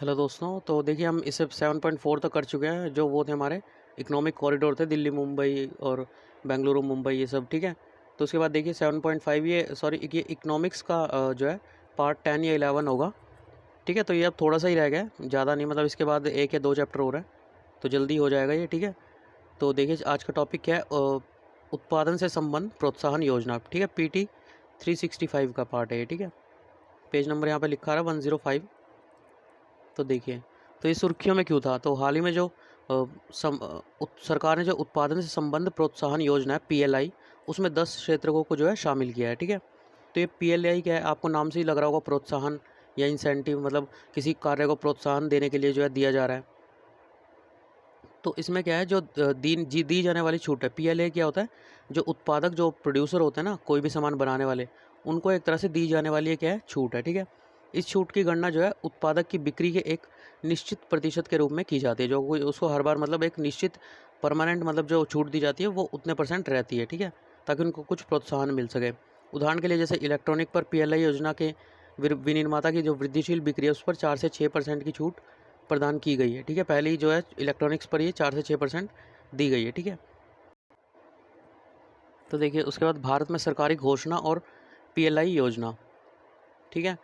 Hello दोस्तों। तो देखिए हम इसे 7.4 तक कर चुके हैं, जो वो थे हमारे इकोनॉमिक कॉरिडोर थे, दिल्ली मुंबई और बेंगलुरु मुंबई ये सब, ठीक है। तो उसके बाद देखिए 7.5 ये ये इकोनॉमिक्स का जो है पार्ट 10 या 11 होगा, ठीक है। तो ये अब थोड़ा सा ही रह गया है, ज़्यादा नहीं, मतलब इसके बाद एक या दो चैप्टर हो रहा है, तो जल्दी हो जाएगा ये, ठीक है। तो देखिए आज का टॉपिक क्या है, उत्पादन से संबंध प्रोत्साहन योजना, ठीक है। पीटी 365 का पार्ट है ये, ठीक है। पेज नंबर यहाँ पे लिखा रहा है 105। तो देखिए, तो ये सुर्खियों में क्यों था, तो हाल ही में जो सरकार ने जो उत्पादन से संबंध प्रोत्साहन योजना है पीएलआई, उसमें 10 क्षेत्रों को जो है शामिल किया है, ठीक है। तो ये पीएलआई क्या है, आपको नाम से ही लग रहा होगा, प्रोत्साहन या इंसेंटिव, मतलब किसी कार्य को प्रोत्साहन देने के लिए जो है दिया जा रहा है। तो इसमें क्या है, जो दी जाने वाली छूट है, पीएलए क्या होता है, जो उत्पादक जो प्रोड्यूसर होते हैं ना, कोई भी सामान बनाने वाले, उनको एक तरह से दी जाने वाली क्या है, छूट है, ठीक है। इस छूट की गणना जो है उत्पादक की बिक्री के एक निश्चित प्रतिशत के रूप में की जाती है, जो कोई उसको हर बार मतलब एक निश्चित परमानेंट मतलब जो छूट दी जाती है वो उतने % रहती है, ठीक है, ताकि उनको कुछ प्रोत्साहन मिल सके। उदाहरण के लिए जैसे इलेक्ट्रॉनिक पर पीएलआई योजना के विनिर्माता की जो वृद्धिशील बिक्री है उस पर 4 से 6% की छूट प्रदान की गई है, ठीक है। पहले ही जो है इलेक्ट्रॉनिक्स पर ये 4 से 6% दी गई है, ठीक है। तो देखिए उसके बाद भारत में सरकारी घोषणा और पीएलआई योजना, ठीक है।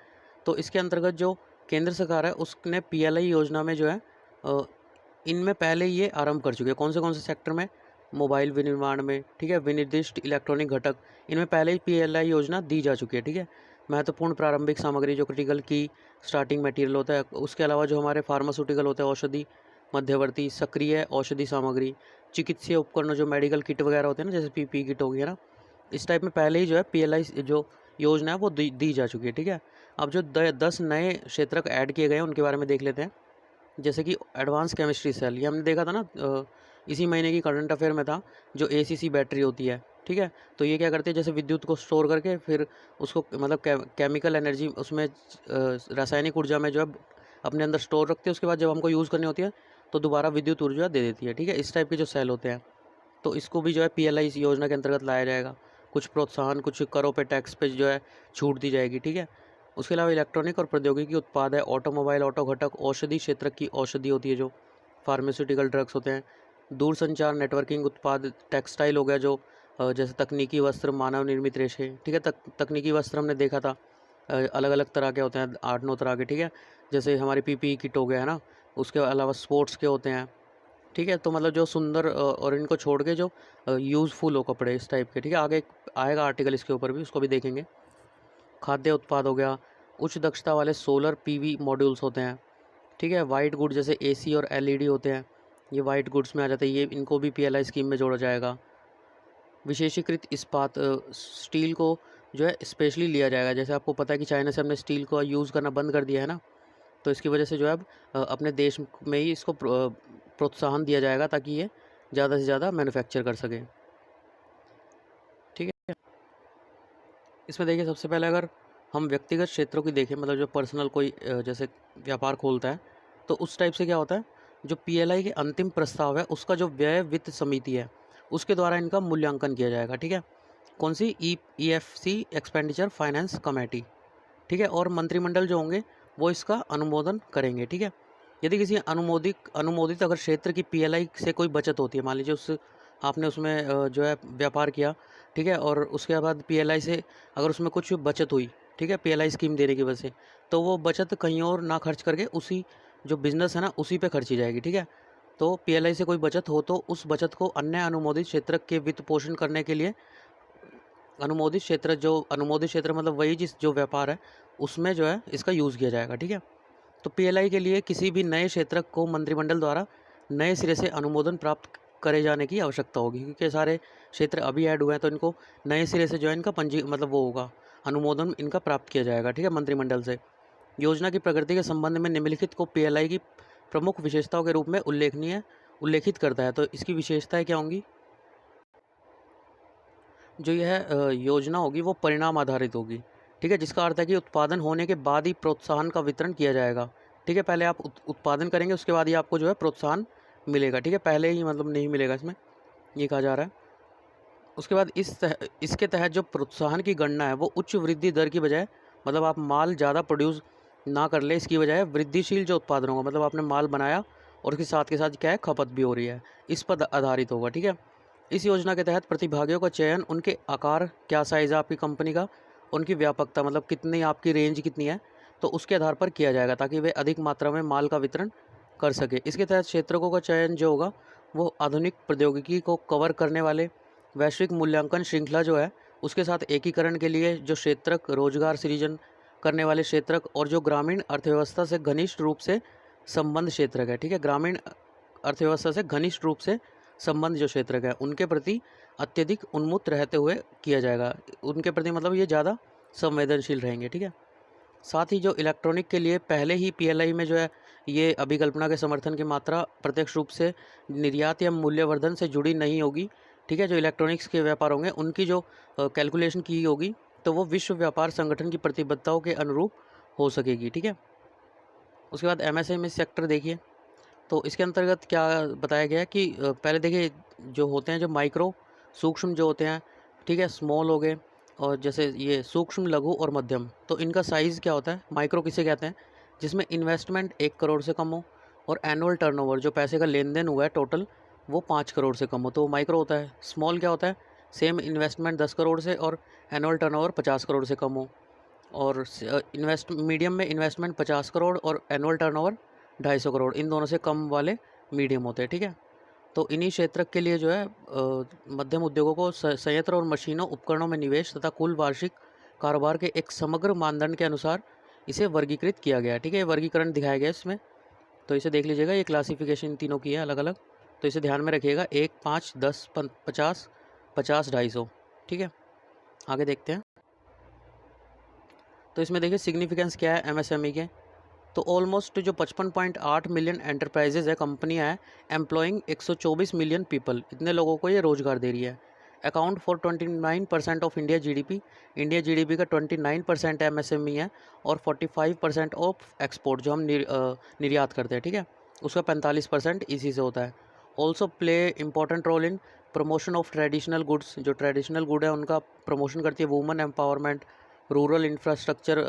तो इसके अंतर्गत जो केंद्र सरकार है उसने पीएलआई योजना में जो है अ, इनमें पहले ये आरंभ कर चुके हैं, कौन से सेक्टर में, मोबाइल विनिर्माण में, ठीक है, विनिर्दिष्ट इलेक्ट्रॉनिक घटक, इनमें पहले ही पीएलआई योजना दी जा चुकी है, ठीक है। महत्वपूर्ण प्रारंभिक सामग्री जो क्रिटिकल की स्टार्टिंग मटेरियल होता है, उसके अलावा जो हमारे फार्मास्यूटिकल होते हैं, औषधि, मध्यवर्ती, सक्रिय औषधि सामग्री, चिकित्सीय उपकरण जो मेडिकल किट वगैरह होते हैं ना, जैसे पीपी किट हो गई है ना, इस टाइप में पहले ही जो है पीएलआई जो योजना है वो दी जा चुकी है, ठीक है। अब जो 10 नए क्षेत्रक ऐड किए गए हैं उनके बारे में देख लेते हैं। जैसे कि एडवांस केमिस्ट्री सेल, ये हमने देखा था ना, इसी महीने की करंट अफेयर में था, जो एसीसी बैटरी होती है, ठीक है। तो ये क्या करते हैं, जैसे विद्युत को स्टोर करके फिर उसको मतलब केमिकल एनर्जी उसमें रासायनिक ऊर्जा में जो है अपने अंदर स्टोर रखते हैं, उसके बाद जब हमको यूज़ करनी होती है तो दोबारा विद्युत ऊर्जा दे देती है, ठीक है। इस टाइप के जो सेल होते हैं, तो इसको भी जो है पीएलआई इस योजना के अंतर्गत लाया जाएगा। कुछ प्रोत्साहन, कुछ करों पे, टैक्स पे जो है छूट दी जाएगी, ठीक है। उसके अलावा इलेक्ट्रॉनिक और प्रौद्योगिकी उत्पाद है, ऑटोमोबाइल, ऑटो घटक, औषधि क्षेत्र की औषधि होती है जो फार्मास्यूटिकल ड्रग्स होते हैं, दूरसंचार नेटवर्किंग उत्पाद, टेक्सटाइल हो गया जो जैसे तकनीकी वस्त्र, मानव निर्मित रेशे, ठीक है। तकनीकी वस्त्र हमने देखा था, अलग अलग तरह के होते हैं, 8-9 तरह के, ठीक है। जैसे हमारी पीपीई किट हो गया है ना, उसके अलावा स्पोर्ट्स के होते हैं, ठीक है। तो मतलब जो सुंदर और इनको छोड़ के जो यूज़फुल हो कपड़े इस टाइप के, ठीक है। आगे आएगा आर्टिकल इसके ऊपर भी, उसको भी देखेंगे। खाद्य उत्पाद हो गया, उच्च दक्षता वाले सोलर पीवी मॉड्यूल्स होते हैं, ठीक है। वाइट गुड जैसे एसी और एलईडी होते हैं, ये वाइट गुड्स में आ जाते हैं, ये इनको भी पीएलआई स्कीम में जोड़ा जाएगा। विशेषीकृत इस्पात, स्टील को जो है स्पेशली लिया जाएगा, जैसे आपको पता है कि चाइना से हमने स्टील को यूज़ करना बंद कर दिया है ना, तो इसकी वजह से जो है अब अपने देश में ही इसको प्रोत्साहन दिया जाएगा ताकि ये ज़्यादा से ज़्यादा मैन्युफैक्चर कर सकें, ठीक है। इसमें देखिए सबसे पहले अगर हम व्यक्तिगत क्षेत्रों की देखें, मतलब जो पर्सनल कोई जैसे व्यापार खोलता है, तो उस टाइप से क्या होता है, जो पीएलआई के अंतिम प्रस्ताव है उसका जो व्यय वित्त समिति है उसके द्वारा इनका मूल्यांकन किया जाएगा, ठीक है। कौन सी, ईएफसी एक्सपेंडिचर फाइनेंस कमेटी, ठीक है। और मंत्रिमंडल जो होंगे वो इसका अनुमोदन करेंगे, ठीक है। यदि किसी अनुमोदित अनुमोदित अगर क्षेत्र की पीएलआई से कोई बचत होती है, मान लीजिए उस आपने उसमें जो है व्यापार किया, ठीक है, और उसके बाद पीएलआई से अगर उसमें कुछ बचत हुई, ठीक है, पीएलआई स्कीम देने की वजह से, तो वो बचत कहीं और ना खर्च करके उसी जो बिज़नेस है ना उसी पे खर्ची जाएगी, ठीक है। तो पीएलआई से कोई बचत हो तो उस बचत को अन्य अनुमोदित क्षेत्र के वित्त पोषण करने के लिए अनुमोदित क्षेत्र मतलब वही जिस जो व्यापार है उसमें जो है इसका यूज़ किया जाएगा, ठीक है। तो पीएलआई के लिए किसी भी नए क्षेत्र को मंत्रिमंडल द्वारा नए सिरे से अनुमोदन प्राप्त करे जाने की आवश्यकता होगी, क्योंकि सारे क्षेत्र अभी ऐड हुए हैं, तो इनको नए सिरे से जो है इनका पंजी मतलब वो होगा, अनुमोदन इनका प्राप्त किया जाएगा, ठीक है, मंत्रिमंडल से। योजना की प्रगति के संबंध में निम्नलिखित को पीएलआई की प्रमुख विशेषताओं के रूप में उल्लेखित करता है। तो इसकी विशेषताएं क्या होंगी, जो यह योजना होगी वो परिणाम आधारित होगी, ठीक है, जिसका अर्थ है कि उत्पादन होने के बाद ही प्रोत्साहन का वितरण किया जाएगा, ठीक है। पहले आप उत्पादन करेंगे, उसके बाद ही आपको जो है प्रोत्साहन मिलेगा, ठीक है, पहले ही मतलब नहीं मिलेगा इसमें, ये कहा जा रहा है। उसके बाद इसके तहत जो प्रोत्साहन की गणना है वो उच्च वृद्धि दर की बजाय, मतलब आप माल ज़्यादा प्रोड्यूस ना कर ले, इसकी बजाय वृद्धिशील जो उत्पादन होगा, मतलब आपने माल बनाया और उसके साथ के साथ क्या है, खपत भी हो रही है, इस पर आधारित होगा। ठीक है, इस योजना के तहत प्रतिभागियों का चयन उनके आकार, क्या साइज़ है आपकी कंपनी का, उनकी व्यापकता मतलब कितनी आपकी रेंज कितनी है, तो उसके आधार पर किया जाएगा ताकि वे अधिक मात्रा में माल का वितरण कर सके। इसके तहत क्षेत्रकों का चयन जो होगा वो आधुनिक प्रौद्योगिकी को कवर करने वाले वैश्विक मूल्यांकन श्रृंखला जो है उसके साथ एकीकरण के लिए जो क्षेत्रक, रोजगार सृजन करने वाले क्षेत्रक और जो ग्रामीण अर्थव्यवस्था से घनिष्ठ रूप से संबंध क्षेत्रक है। ठीक है, ग्रामीण अर्थव्यवस्था से घनिष्ठ रूप से संबंध जो क्षेत्रक है उनके प्रति अत्यधिक उन्मुक्त रहते हुए किया जाएगा। उनके प्रति मतलब ये ज़्यादा संवेदनशील रहेंगे। ठीक है, साथ ही जो इलेक्ट्रॉनिक के लिए पहले ही पीएलआई में जो है ये अभिकल्पना के समर्थन की मात्रा प्रत्यक्ष रूप से निर्यात या मूल्यवर्धन से जुड़ी नहीं होगी। ठीक है, जो इलेक्ट्रॉनिक्स के व्यापार होंगे उनकी जो कैलकुलेशन की होगी तो वो विश्व व्यापार संगठन की प्रतिबद्धताओं के अनुरूप हो सकेगी। ठीक है, उसके बाद एमएसएमई सेक्टर देखिए, तो इसके अंतर्गत क्या बताया गया है कि पहले देखिए जो होते हैं, जो माइक्रो सूक्ष्म जो होते हैं, ठीक है, स्मॉल हो गए, और जैसे ये सूक्ष्म, लघु और मध्यम, तो इनका साइज़ क्या होता है, माइक्रो किसे कहते हैं, जिसमें इन्वेस्टमेंट 1 करोड़ से कम हो और एनुअल टर्नओवर जो पैसे का लेन देन हुआ है टोटल वो 5 करोड़ से कम हो, तो वो माइक्रो होता है। स्मॉल क्या होता है, सेम इन्वेस्टमेंट 10 करोड़ से और एनुअल टर्नओवर 50 करोड़ से कम हो, और मीडियम में इन्वेस्टमेंट 50 करोड़ और एनुअल टर्नओवर 250 करोड़, इन दोनों से कम वाले मीडियम होते हैं। ठीक है, तो इन्हीं क्षेत्रक के लिए जो है मध्यम उद्योगों को संयंत्र और मशीनों, उपकरणों में निवेश तथा कुल वार्षिक कारोबार के एक समग्र मानदंड के अनुसार इसे वर्गीकृत किया गया है। ठीक है, ये वर्गीकरण दिखाया गया है इसमें, तो इसे देख लीजिएगा, ये क्लासिफिकेशन तीनों की है अलग अलग, तो इसे ध्यान में रखिएगा, 1, 5, 10, 50, 50, 250। ठीक है, आगे देखते हैं। तो इसमें देखिए सिग्निफिकेंस क्या है एमएसएमई के, तो ऑलमोस्ट जो 55.8 मिलियन एंटरप्राइजेज है, कंपनियां हैं, एम्प्लॉइंग 124 मिलियन पीपल, इतने लोगों को ये रोजगार दे रही है। Account for 29% of India GDP, India GDP का 29% एमएसएमई है, और 45% ऑफ एक्सपोर्ट जो हम निर्यात करते हैं, ठीक है, उसका 45% इसी से होता है। Also play important role in promotion of traditional goods, जो ट्रेडिशनल गुड है उनका प्रमोशन करती है। वुमेन एम्पावरमेंट, रूरल इंफ्रास्ट्रक्चर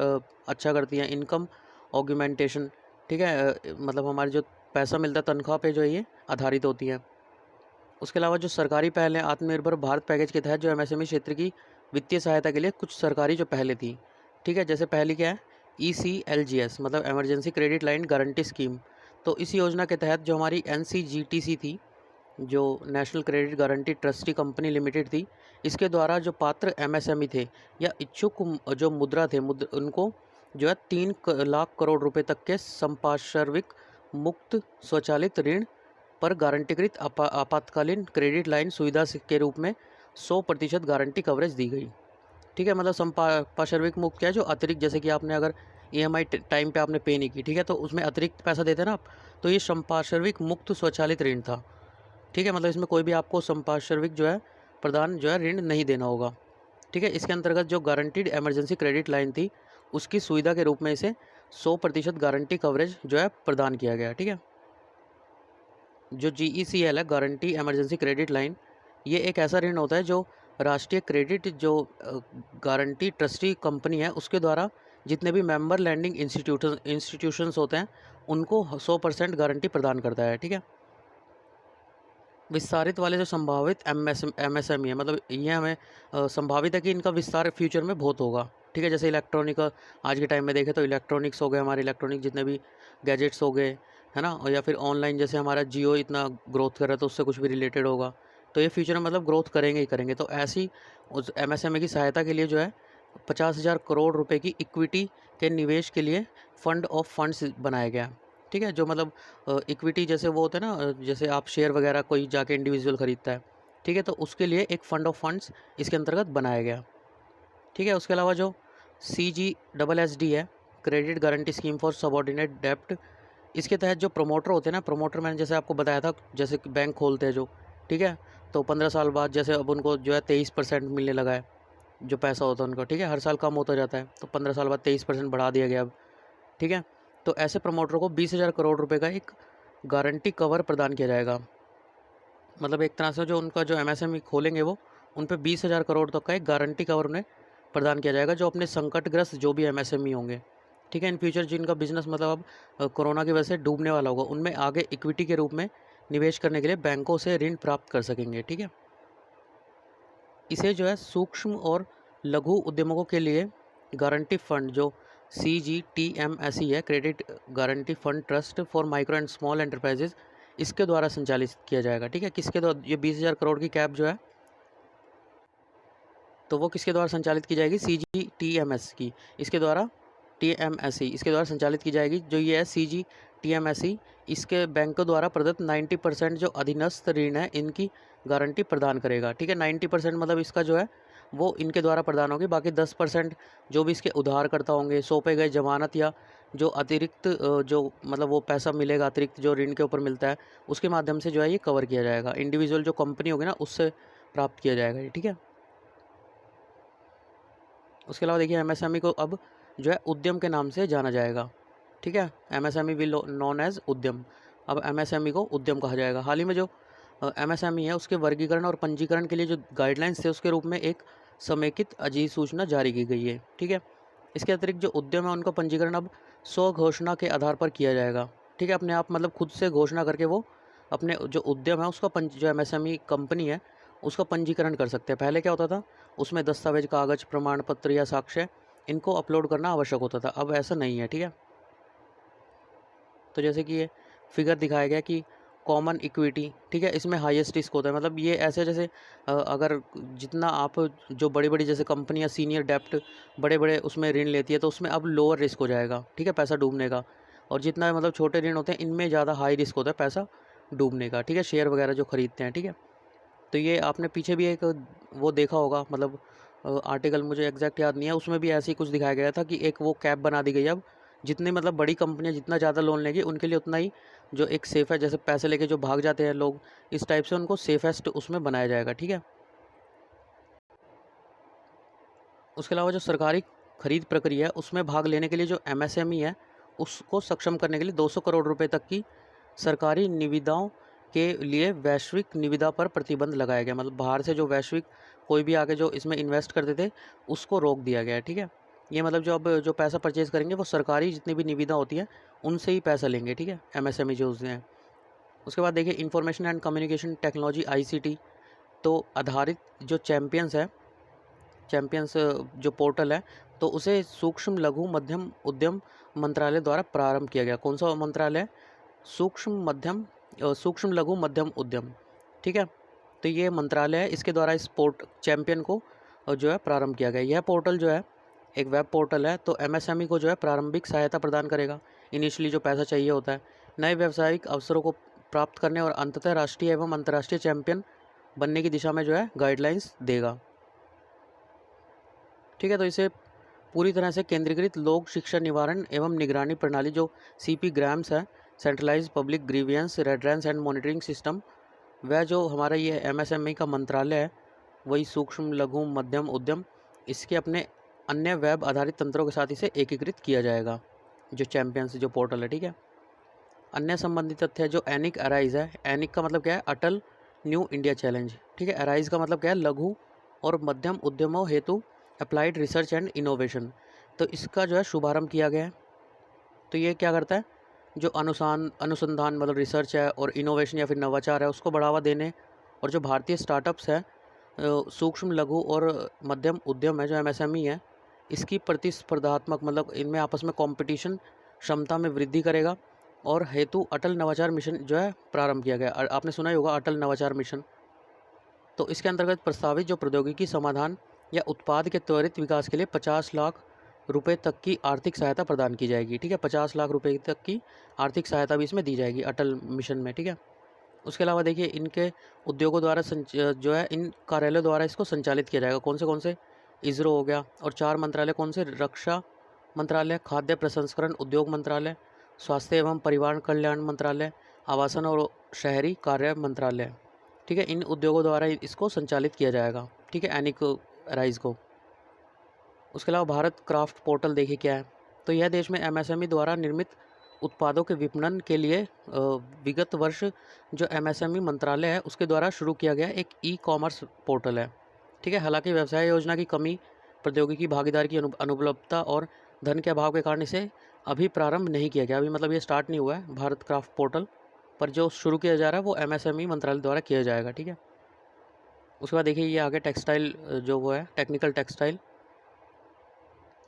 अच्छा करती हैं, इनकम ऑगमेंटेशन, ठीक है, मतलब हमारे जो पैसा मिलता है तनख्वाह पे जो है ये आधारित होती है। उसके अलावा जो सरकारी पहलें, आत्मनिर्भर भारत पैकेज के तहत जो एमएसएमई क्षेत्र की वित्तीय सहायता के लिए कुछ सरकारी जो पहले थी, ठीक है, जैसे पहली क्या है, ECLGS मतलब emergency credit line guarantee scheme. तो इस योजना के तहत जो हमारी NCGTC थी, जो national credit guarantee trustee company limited थी, इसके द्वारा जो पात्र एमएसएमई थे या इच्छुक जो मुद्रा थे, उनको जो है 3 लाख करोड़ रुपए तक के संपार्श्विक मुक्त स्वचालित ऋण पर गारंटीकृत आपातकालीन क्रेडिट लाइन सुविधा के रूप में 100% गारंटी कवरेज दी गई। ठीक है, मतलब संपार्श्विक मुक्त क्या है, जो अतिरिक्त, जैसे कि आपने अगर EMI टाइम पे आपने पे नहीं की, ठीक है, तो उसमें अतिरिक्त पैसा देते हैं ना आप, तो ये संपार्श्विक मुक्त स्वचालित ऋण था। ठीक है, मतलब इसमें कोई भी आपको संपार्श्विक जो है प्रदान जो है ऋण नहीं देना होगा। ठीक है, इसके अंतर्गत जो गारंटीड इमरजेंसी क्रेडिट लाइन थी उसकी सुविधा के रूप में इसे 100% गारंटी कवरेज जो है प्रदान किया गया। ठीक है, जो GECL है, गारंटी इमरजेंसी क्रेडिट लाइन, ये एक ऐसा ऋण होता है जो राष्ट्रीय क्रेडिट जो गारंटी ट्रस्टी कंपनी है उसके द्वारा जितने भी मेंबर लैंडिंग इंस्टीट्यूशंस होते हैं उनको 100% गारंटी प्रदान करता है। ठीक है, विस्तारित वाले जो संभावित MSME है, मतलब ये हमें संभावित है कि इनका विस्तार फ्यूचर में बहुत होगा। ठीक है, जैसे इलेक्ट्रॉनिक आज के टाइम में देखें तो इलेक्ट्रॉनिक्स हो गए, हमारे इलेक्ट्रॉनिक जितने भी गैजेट्स हो गए, है ना, और या फिर ऑनलाइन जैसे हमारा जियो इतना ग्रोथ कर रहा है तो उससे कुछ भी रिलेटेड होगा, तो ये फ्यूचर में मतलब ग्रोथ करेंगे ही करेंगे। तो ऐसी उस MSME की सहायता के लिए जो है 50,000 करोड़ रुपए की इक्विटी के निवेश के लिए फंड ऑफ फंड्स बनाया गया। ठीक है, जो मतलब इक्विटी जैसे वो होते हैं ना, जैसे आप शेयर वगैरह कोई जाके इंडिविजुअल ख़रीदता है, ठीक है, तो उसके लिए एक फंड ऑफ फंड्स इसके अंतर्गत बनाया गया। ठीक है, उसके अलावा जो CGSSD है, credit guarantee scheme for subordinate डेप्ट, इसके तहत जो प्रमोटर होते हैं ना, प्रमोटर मैंने जैसे आपको बताया था, जैसे बैंक खोलते हैं जो, ठीक है, तो 15 साल बाद जैसे अब उनको जो है 23% मिलने लगा है जो पैसा होता है उनको, ठीक है, हर साल कम होता जाता है, तो 15 साल बाद 23% बढ़ा दिया गया अब। ठीक है, तो ऐसे प्रमोटरों को 20,000 करोड़ रुपए का एक गारंटी कवर प्रदान किया जाएगा। मतलब एक तरह से जो उनका जो MSME खोलेंगे वो उन पे 20,000 करोड़ तक का एक गारंटी कवर उन्हें प्रदान किया जाएगा, जो अपने संकटग्रस्त जो भी MSME होंगे, ठीक है। इन फ्यूचर जिनका बिजनेस मतलब अब कोरोना की वजह से डूबने वाला होगा, उनमें आगे इक्विटी के रूप में निवेश करने के लिए बैंकों से ऋण प्राप्त कर सकेंगे। ठीक है। इसे जो है सूक्ष्म और लघु उद्यमों के लिए गारंटी फंड जो CGTMSE है, credit guarantee fund trust for micro and small enterprises, इसके द्वारा संचालित किया जाएगा। ठीक है। किसके द्वारा? ये 20,000 करोड़ की कैप जो है तो वो किसके द्वारा संचालित की जाएगी? CGTMS की, इसके द्वारा TMSE इसके द्वारा संचालित की जाएगी। जो ये है CGTMSE, इसके बैंकों द्वारा प्रदत्त 90% जो अधीनस्थ ऋण है इनकी गारंटी प्रदान करेगा। ठीक है। 90% मतलब इसका जो है वो इनके द्वारा प्रदान होगी। बाकी 10% जो भी इसके उधारकर्ता होंगे, सौंपे गए जमानत या जो अतिरिक्त जो मतलब वो पैसा मिलेगा अतिरिक्त जो ऋण के ऊपर मिलता है, उसके माध्यम से जो है ये कवर किया जाएगा। इंडिविजुअल जो कंपनी होगी ना, उससे प्राप्त किया जाएगा ये। ठीक है। उसके अलावा देखिए MSME को अब जो है उद्यम के नाम से जाना जाएगा। ठीक है। MSME विल नॉन एज उद्यम। अब MSME को उद्यम कहा जाएगा। हाल ही में जो MSME है उसके वर्गीकरण और पंजीकरण के लिए जो गाइडलाइंस थे उसके रूप में एक समेकित अधिसूचना जारी की गई है। ठीक है। इसके अतिरिक्त जो उद्यम है उनका पंजीकरण अब स्वघोषणा के आधार पर किया जाएगा। ठीक है। अपने आप मतलब खुद से घोषणा करके वो अपने जो उद्यम है उसका जो MSME कंपनी है उसका पंजीकरण कर सकते हैं। पहले क्या होता था, उसमें दस्तावेज, कागज, प्रमाण पत्र या साक्ष्य इनको अपलोड करना आवश्यक होता था। अब ऐसा नहीं है। ठीक है। तो जैसे कि ये फिगर दिखाया गया कि कॉमन इक्विटी, ठीक है, इसमें हाईएस्ट रिस्क होता है। मतलब ये ऐसे जैसे अगर जितना आप जो बड़ी बड़ी जैसे कंपनियां सीनियर डेप्ट बड़े बड़े उसमें ऋण लेती है तो उसमें अब लोअर रिस्क हो जाएगा। ठीक है, पैसा डूबने का। और जितना मतलब छोटे ऋण होते हैं इनमें ज़्यादा हाई रिस्क होता है पैसा डूबने का। ठीक है। शेयर वगैरह जो खरीदते हैं। ठीक है। तो ये आपने पीछे भी एक वो देखा होगा, मतलब आर्टिकल मुझे एग्जैक्ट याद नहीं है, उसमें भी ऐसे ही कुछ दिखाया गया था कि एक वो कैप बना दी गई। अब जितनी मतलब बड़ी कंपनियां जितना ज़्यादा लोन लेंगी उनके लिए उतना ही जो एक सेफ है, जैसे पैसे लेके जो भाग जाते हैं लोग, इस टाइप से उनको सेफेस्ट उसमें बनाया जाएगा। ठीक है। उसके अलावा जो सरकारी खरीद प्रक्रिया है उसमें भाग लेने के लिए जो MSME है उसको सक्षम करने के लिए 200 करोड़ रुपए तक की सरकारी निविदाओं के लिए वैश्विक निविदा पर प्रतिबंध लगाया गया। मतलब बाहर से जो वैश्विक कोई भी आके जो इसमें इन्वेस्ट करते थे उसको रोक दिया गया है। ठीक है। ये मतलब जो अब जो पैसा परचेज करेंगे वो सरकारी जितनी भी निविदा होती है उनसे ही पैसा लेंगे। ठीक है। MSME जो उसने हैं। उसके बाद देखिए information and communication technology ICT तो आधारित जो चैम्पियंस जो पोर्टल है तो उसे सूक्ष्म लघु मध्यम उद्यम मंत्रालय द्वारा प्रारंभ किया गया। कौन सा मंत्रालय? सूक्ष्म लघु मध्यम उद्यम। ठीक है। तो ये मंत्रालय है, इसके द्वारा इस चैम्पियन को जो है प्रारंभ किया गया। यह पोर्टल जो है एक वेब पोर्टल है, तो MSME को जो है प्रारंभिक सहायता प्रदान करेगा। इनिशियली जो पैसा चाहिए होता है, नए व्यावसायिक अवसरों को प्राप्त करने और अंततः राष्ट्रीय एवं अंतर्राष्ट्रीय चैंपियन बनने की दिशा में जो है गाइडलाइंस देगा। ठीक है। तो इसे पूरी तरह से केंद्रीकृत लोक शिक्षा निवारण एवं निगरानी प्रणाली जो CP ग्राम्स है, centralise public grievance redress and monitoring system, वह जो हमारा ये MSME का मंत्रालय है वही सूक्ष्म लघु मध्यम उद्यम, इसके अपने अन्य वेब आधारित तंत्रों के साथ इसे एकीकृत किया जाएगा, जो चैंपियंस जो पोर्टल है। ठीक है। अन्य संबंधित तथ्य जो एनिक अराइज है, एनिक का मतलब क्या है? अटल न्यू इंडिया चैलेंज। ठीक है। अराइज का मतलब क्या है? लघु और मध्यम उद्यमों हेतु अप्लाइड रिसर्च एंड इनोवेशन। तो इसका जो है शुभारंभ किया गया है। तो ये क्या करता है? जो अनुसंधान मतलब रिसर्च है और इनोवेशन या फिर नवाचार है उसको बढ़ावा देने, और जो भारतीय स्टार्टअप्स है सूक्ष्म लघु और मध्यम उद्यम है जो MSME है, इसकी प्रतिस्पर्धात्मक मतलब इनमें आपस में कंपटीशन क्षमता में वृद्धि करेगा, और हेतु अटल नवाचार मिशन जो है प्रारंभ किया गया। आपने सुना ही होगा अटल नवाचार मिशन। तो इसके अंतर्गत प्रस्तावित जो प्रौद्योगिकी समाधान या उत्पाद के त्वरित विकास के लिए 50 लाख रुपए तक की आर्थिक सहायता प्रदान की जाएगी। ठीक है। 50 लाख रुपए तक की आर्थिक सहायता भी इसमें दी जाएगी अटल मिशन में। ठीक है। उसके अलावा देखिए इनके उद्योगों द्वारा जो है इन कार्यालयों द्वारा इसको संचालित किया जाएगा। कौन से? ISRO हो गया, और 4 मंत्रालय कौन से? रक्षा मंत्रालय, खाद्य प्रसंस्करण उद्योग मंत्रालय, स्वास्थ्य एवं परिवार कल्याण मंत्रालय, आवासन और शहरी कार्य मंत्रालय। ठीक है। इन उद्योगों द्वारा इसको संचालित किया जाएगा। ठीक है। एनिक राइज को। उसके अलावा भारत क्राफ्ट पोर्टल देखिए क्या है। तो यह देश में MSME द्वारा निर्मित उत्पादों के विपणन के लिए विगत वर्ष जो MSME मंत्रालय है उसके द्वारा शुरू किया गया एक ई-कॉमर्स पोर्टल है। ठीक है। हालांकि व्यवसाय योजना की कमी, प्रौद्योगिकी भागीदारी की अनुपलब्धता और धन के अभाव के कारण इसे अभी प्रारंभ नहीं किया गया। अभी मतलब ये स्टार्ट नहीं हुआ है भारत क्राफ्ट पोर्टल, पर जो शुरू किया जा रहा है वो MSME मंत्रालय द्वारा किया जाएगा, ठीक है। उसके बाद देखिए ये आगे टेक्सटाइल जो वो है टेक्निकल टेक्सटाइल,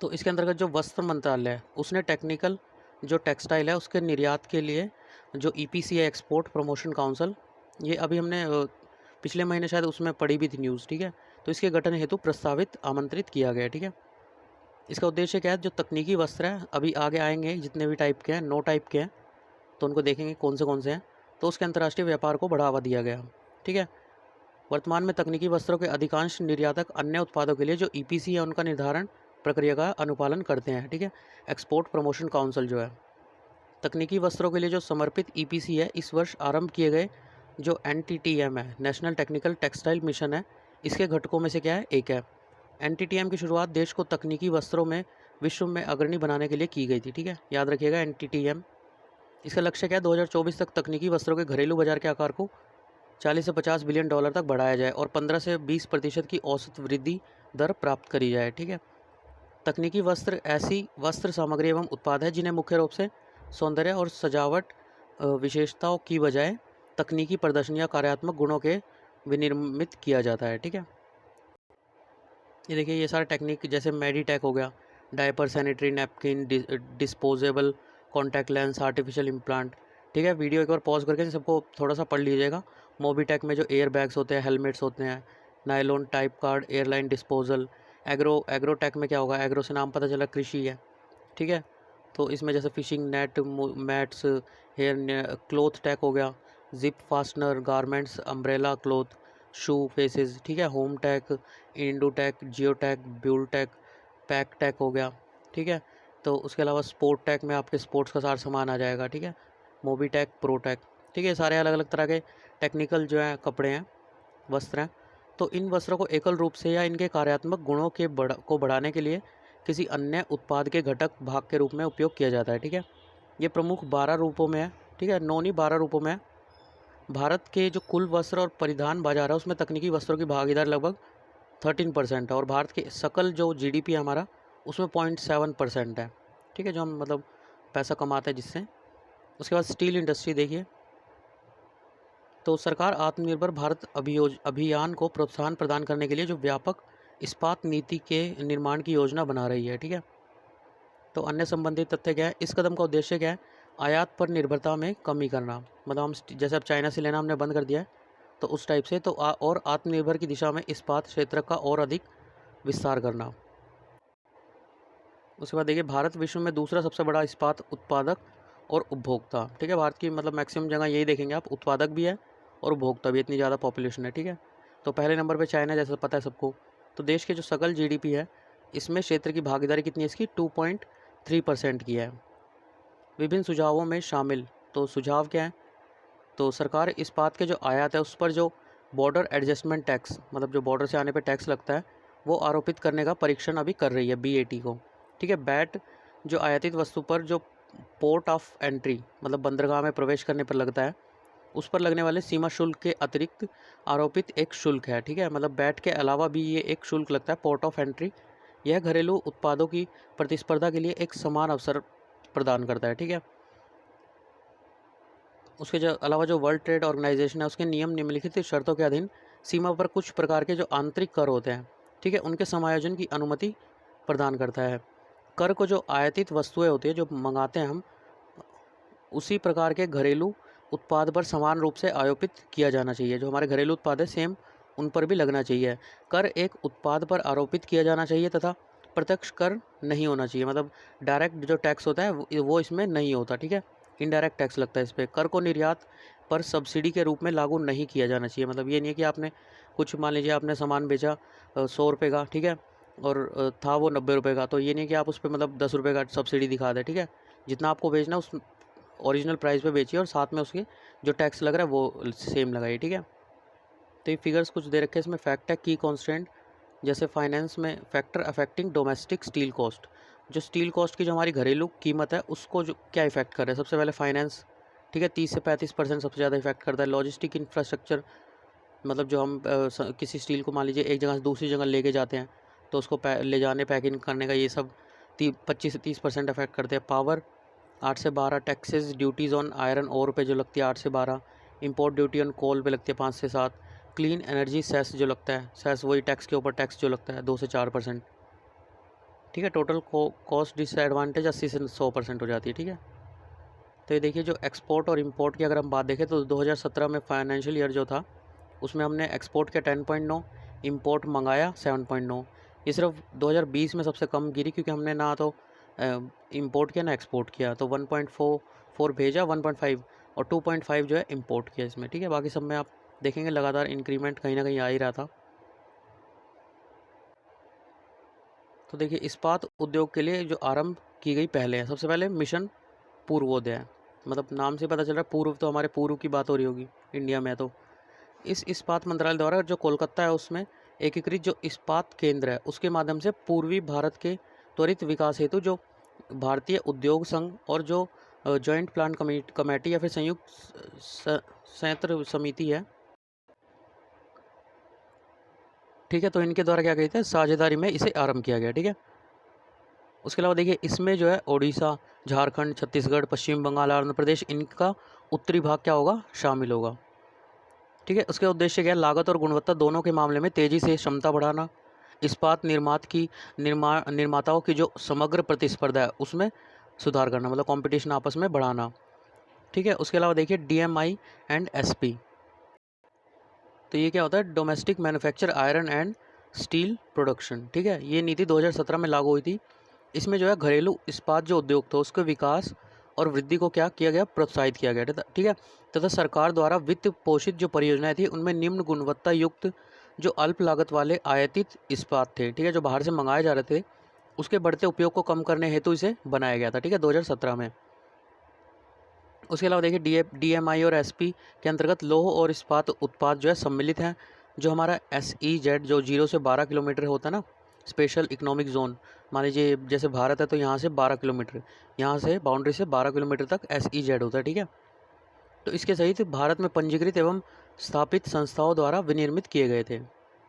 तो इसके अंतर्गत जो वस्त्र मंत्रालय है उसने टेक्निकल जो टेक्सटाइल है उसके निर्यात के लिए जो EPC है, एक्सपोर्ट प्रमोशन काउंसिल, ये अभी हमने पिछले महीने शायद उसमें पढ़ी भी थी न्यूज़, ठीक है। तो इसके गठन हेतु प्रस्तावित आमंत्रित किया गया, ठीक है। इसका उद्देश्य क्या है, जो तकनीकी वस्त्र हैं अभी आगे आएंगे जितने भी टाइप के हैं, 9 टाइप के हैं, तो उनको देखेंगे कौन से हैं, तो उसके अंतर्राष्ट्रीय व्यापार को बढ़ावा दिया गया, ठीक है। वर्तमान में तकनीकी वस्त्रों के अधिकांश निर्यातक अन्य उत्पादों के लिए जो EPC है उनका निर्धारण प्रक्रिया का अनुपालन करते हैं, ठीक है। एक्सपोर्ट प्रमोशन काउंसिल जो है तकनीकी वस्त्रों के लिए जो समर्पित EPC है, इस वर्ष आरंभ किए गए जो NTTM है, नेशनल टेक्निकल टेक्सटाइल मिशन है, इसके घटकों में से क्या है, एक है। NTTM की शुरुआत देश को तकनीकी वस्त्रों में विश्व में अग्रणी बनाने के लिए की गई थी, ठीक है, याद रखिएगा NTTM। इसका लक्ष्य क्या है, 2024 तक तकनीकी वस्त्रों के घरेलू बाजार के आकार को 40 से 50 बिलियन डॉलर तक बढ़ाया जाए और 15 से 20% की औसत वृद्धि दर प्राप्त करी जाए, ठीक है। तकनीकी वस्त्र ऐसी वस्त्र सामग्री एवं उत्पाद है जिन्हें मुख्य रूप से सौंदर्य और सजावट विशेषताओं की बजाय तकनीकी प्रदर्शन या कार्यात्मक गुणों के विनिर्मित किया जाता है, ठीक है। ये देखिए ये सारे टेक्निक जैसे मेडिटेक हो गया, diaper, sanitary napkin, disposable contact lens, artificial implant, ठीक है। वीडियो एक बार पॉज करके सबको थोड़ा सा पढ़ लीजिएगा। मोबीटेक में जो एयर बैग्स होते हैं, हेलमेट्स होते हैं, nylon type card, airline disposal. Agrotech में क्या होगा, एग्रो से नाम पता चला कृषि है, ठीक है। तो इसमें जैसे fishing net, mats, hair cloth tech हो गया, zip fastener, garments, umbrella cloth, shoe faces, ठीक है। Home tech, indutech, geotech, buildtech, pack tech हो गया, ठीक है। तो उसके अलावा स्पोर्ट टेक में आपके स्पोर्ट्स का सारा सामान आ जाएगा, ठीक है। मोबीटेक, प्रोटेक, ठीक है। सारे अलग अलग तरह के टेक्निकल जो है कपड़े हैं, वस्त्र हैं। तो इन वस्त्रों को एकल रूप से या इनके कार्यात्मक गुणों के बढ़ाने के लिए किसी अन्य उत्पाद के घटक भाग के रूप में उपयोग किया जाता है, ठीक है। ये प्रमुख 12 रूपों में है, ठीक है, 9 नहीं 12 रूपों में है। भारत के जो कुल वस्त्र और परिधान बाजार है उसमें तकनीकी वस्त्रों की भागीदारी लगभग 13% है और भारत के सकल जो GDP है हमारा उसमें 0.7% है, ठीक है, जो हम मतलब पैसा कमाते हैं जिससे। उसके बाद स्टील इंडस्ट्री देखिए, तो सरकार आत्मनिर्भर भारत अभियान को प्रोत्साहन प्रदान करने के लिए जो व्यापक इस्पात नीति के निर्माण की योजना बना रही है, ठीक है। तो अन्य संबंधित तथ्य क्या है, इस कदम का उद्देश्य क्या है, आयात पर निर्भरता में कमी करना, मतलब हम जैसे अब चाइना से लेना हमने बंद कर दिया है, तो उस टाइप से। तो और आत्मनिर्भर की दिशा में इस्पात क्षेत्र का और अधिक विस्तार करना। उसके बाद देखिए भारत विश्व में दूसरा सबसे बड़ा इस्पात उत्पादक और उपभोक्ता, ठीक है। भारत की मतलब मैक्सिमम जगह यही देखेंगे आप, उत्पादक भी है और उपभोक्ता भी, इतनी ज़्यादा पॉपुलेशन है, ठीक है। तो पहले नंबर पे चाइना, जैसा पता है सबको। तो देश के जो सकल GDP है इसमें क्षेत्र की भागीदारी कितनी है इसकी, 2.3% की है। विभिन्न सुझावों में शामिल, तो सुझाव क्या है, तो सरकार इस्पात के जो आयात है उस पर जो बॉर्डर एडजस्टमेंट टैक्स, मतलब जो बॉर्डर से आने पे टैक्स लगता है, वो आरोपित करने का परीक्षण अभी कर रही है, BAT को, ठीक है। बैट जो आयातित वस्तु पर जो पोर्ट ऑफ एंट्री मतलब बंदरगाह में प्रवेश करने पर लगता है, उस पर लगने वाले सीमा शुल्क के अतिरिक्त आरोपित एक शुल्क है, ठीक है। मतलब बैट के अलावा भी ये एक शुल्क लगता है, पोर्ट ऑफ एंट्री। यह घरेलू उत्पादों की प्रतिस्पर्धा के लिए एक समान अवसर प्रदान करता है, ठीक है। उसके जो अलावा जो वर्ल्ड ट्रेड ऑर्गेनाइजेशन है उसके नियम निम्नलिखित शर्तों के अधीन सीमा पर कुछ प्रकार के जो आंतरिक कर होते हैं, ठीक है, उनके समायोजन की अनुमति प्रदान करता है। कर को जो आयातित वस्तुएं होती है जो मंगाते हैं हम, उसी प्रकार के घरेलू उत्पाद पर समान रूप से आरोपित किया जाना चाहिए। जो हमारे घरेलू उत्पाद है सेम उन पर भी लगना चाहिए। कर एक उत्पाद पर आरोपित किया जाना चाहिए तथा प्रत्यक्ष कर नहीं होना चाहिए, मतलब डायरेक्ट जो टैक्स होता है वो इसमें नहीं होता, ठीक है। इनडायरेक्ट टैक्स लगता है इस पर। कर को निर्यात पर सब्सिडी के रूप में लागू नहीं किया जाना चाहिए, मतलब ये नहीं है कि आपने कुछ, मान लीजिए आपने सामान बेचा 100 रुपये का, ठीक है, और था वो 90 रुपये का, तो ये नहीं है कि आप उस पर मतलब 10 रुपये का सब्सिडी दिखा दें, ठीक है। जितना आपको बेचना उस ओरिजिनल प्राइस पे बेचिए और साथ में उसके जो टैक्स लग रहा है वो सेम लगाइए, ठीक है। तो ये फिगर्स कुछ दे रखे हैं इसमें। फैक्ट है की कॉन्स्टेंट, जैसे फाइनेंस में factor affecting domestic steel cost, जो स्टील कॉस्ट की जो हमारी घरेलू कीमत है उसको जो क्या इफेक्ट कर रहा है, सबसे पहले फाइनेंस, ठीक है, 30 से 35% सबसे ज़्यादा इफेक्ट करता है। लॉजिस्टिक इंफ्रास्ट्रक्चर, मतलब जो हम किसी स्टील को मान लीजिए एक जगह से दूसरी जगह लेके जाते हैं तो उसको ले जाने पैकिंग करने का ये सब 25 से 30% अफेक्ट करते हैं। पावर 8 से 12, taxes duties on iron ore पे जो लगती है 8 से 12, इंपोर्ट ड्यूटी ऑन कोल पे लगती है 5 से 7, क्लीन एनर्जी सेस जो लगता है, सेस वही टैक्स के ऊपर टैक्स जो लगता है 2 से 4%। ठीक है, टोटल कॉस्ट डिसएडवांटेज 80 से 100% हो जाती है। ठीक है, तो ये देखिए जो एक्सपोर्ट और इंपोर्ट की अगर हम बात देखें तो 2017 में फाइनेंशियल ईयर जो था उसमें हमने एक्सपोर्ट किया 10.9, इंपोर्ट मंगाया 7.9। ये सिर्फ 2020 में सबसे कम गिरी क्योंकि हमने ना तो इंपोर्ट किया ना एक्सपोर्ट किया, तो 1.44 भेजा 1.5 और 2.5 जो है इंपोर्ट किया इसमें। ठीक है, बाकी सब में आप देखेंगे लगातार इंक्रीमेंट कहीं ना कहीं आ ही रहा था। तो देखिए इस्पात उद्योग के लिए जो आरंभ की गई पहले है, सबसे पहले मिशन पूर्वोदय, मतलब नाम से पता चल रहा है पूर्व, तो हमारे पूर्व की बात हो रही होगी इंडिया में। तो इस इस्पात मंत्रालय द्वारा जो कोलकाता है उसमें एकीकृत जो इस्पात केंद्र है उसके माध्यम से पूर्वी भारत के त्वरित विकास हेतु जो भारतीय उद्योग संघ और जो जॉइंट प्लान कमेटी या फिर संयुक्त संयंत्र समिति है, ठीक है, तो इनके द्वारा क्या कहते हैं साझेदारी में इसे आरंभ किया गया। ठीक है, उसके अलावा देखिए इसमें जो है ओडिशा, झारखंड, छत्तीसगढ़, पश्चिम बंगाल, आंध्र प्रदेश, इनका उत्तरी भाग क्या होगा शामिल होगा। ठीक है, उसके उद्देश्य क्या है लागत और गुणवत्ता दोनों के मामले में तेज़ी से क्षमता बढ़ाना, इस्पात निर्माताओं की जो समग्र प्रतिस्पर्धा है उसमें सुधार करना, मतलब कंपटीशन आपस में बढ़ाना। ठीक है, उसके अलावा देखिए डीएमआई एंड एसपी, तो ये क्या होता है domestic manufacture iron and steel production. ठीक है, ये नीति 2017 में लागू हुई थी। इसमें जो है घरेलू इस्पात जो उद्योग था उसके विकास और वृद्धि को क्या किया गया प्रोत्साहित किया गया। ठीक है, तथा सरकार द्वारा वित्त पोषित जो परियोजनाएं थी उनमें निम्न गुणवत्ता युक्त जो अल्प लागत वाले आयातित इस्पात थे, ठीक है, जो बाहर से मंगाए जा रहे थे, उसके बढ़ते उपयोग को कम करने हेतु इसे बनाया गया था। ठीक है, 2017 में। उसके अलावा देखिए डीएमआई और एसपी के अंतर्गत लौह और इस्पात उत्पाद जो है सम्मिलित हैं। जो हमारा SEZ जो 0 से 12 किलोमीटर होता है ना, स्पेशल इकोनॉमिक जोन, मान लीजिए जैसे भारत है तो यहाँ से 12 किलोमीटर, यहाँ से बाउंड्री से 12 किलोमीटर तक SEZ होता है। ठीक है, तो इसके सहित भारत में पंजीकृत एवं स्थापित संस्थाओं द्वारा विनिर्मित किए गए थे।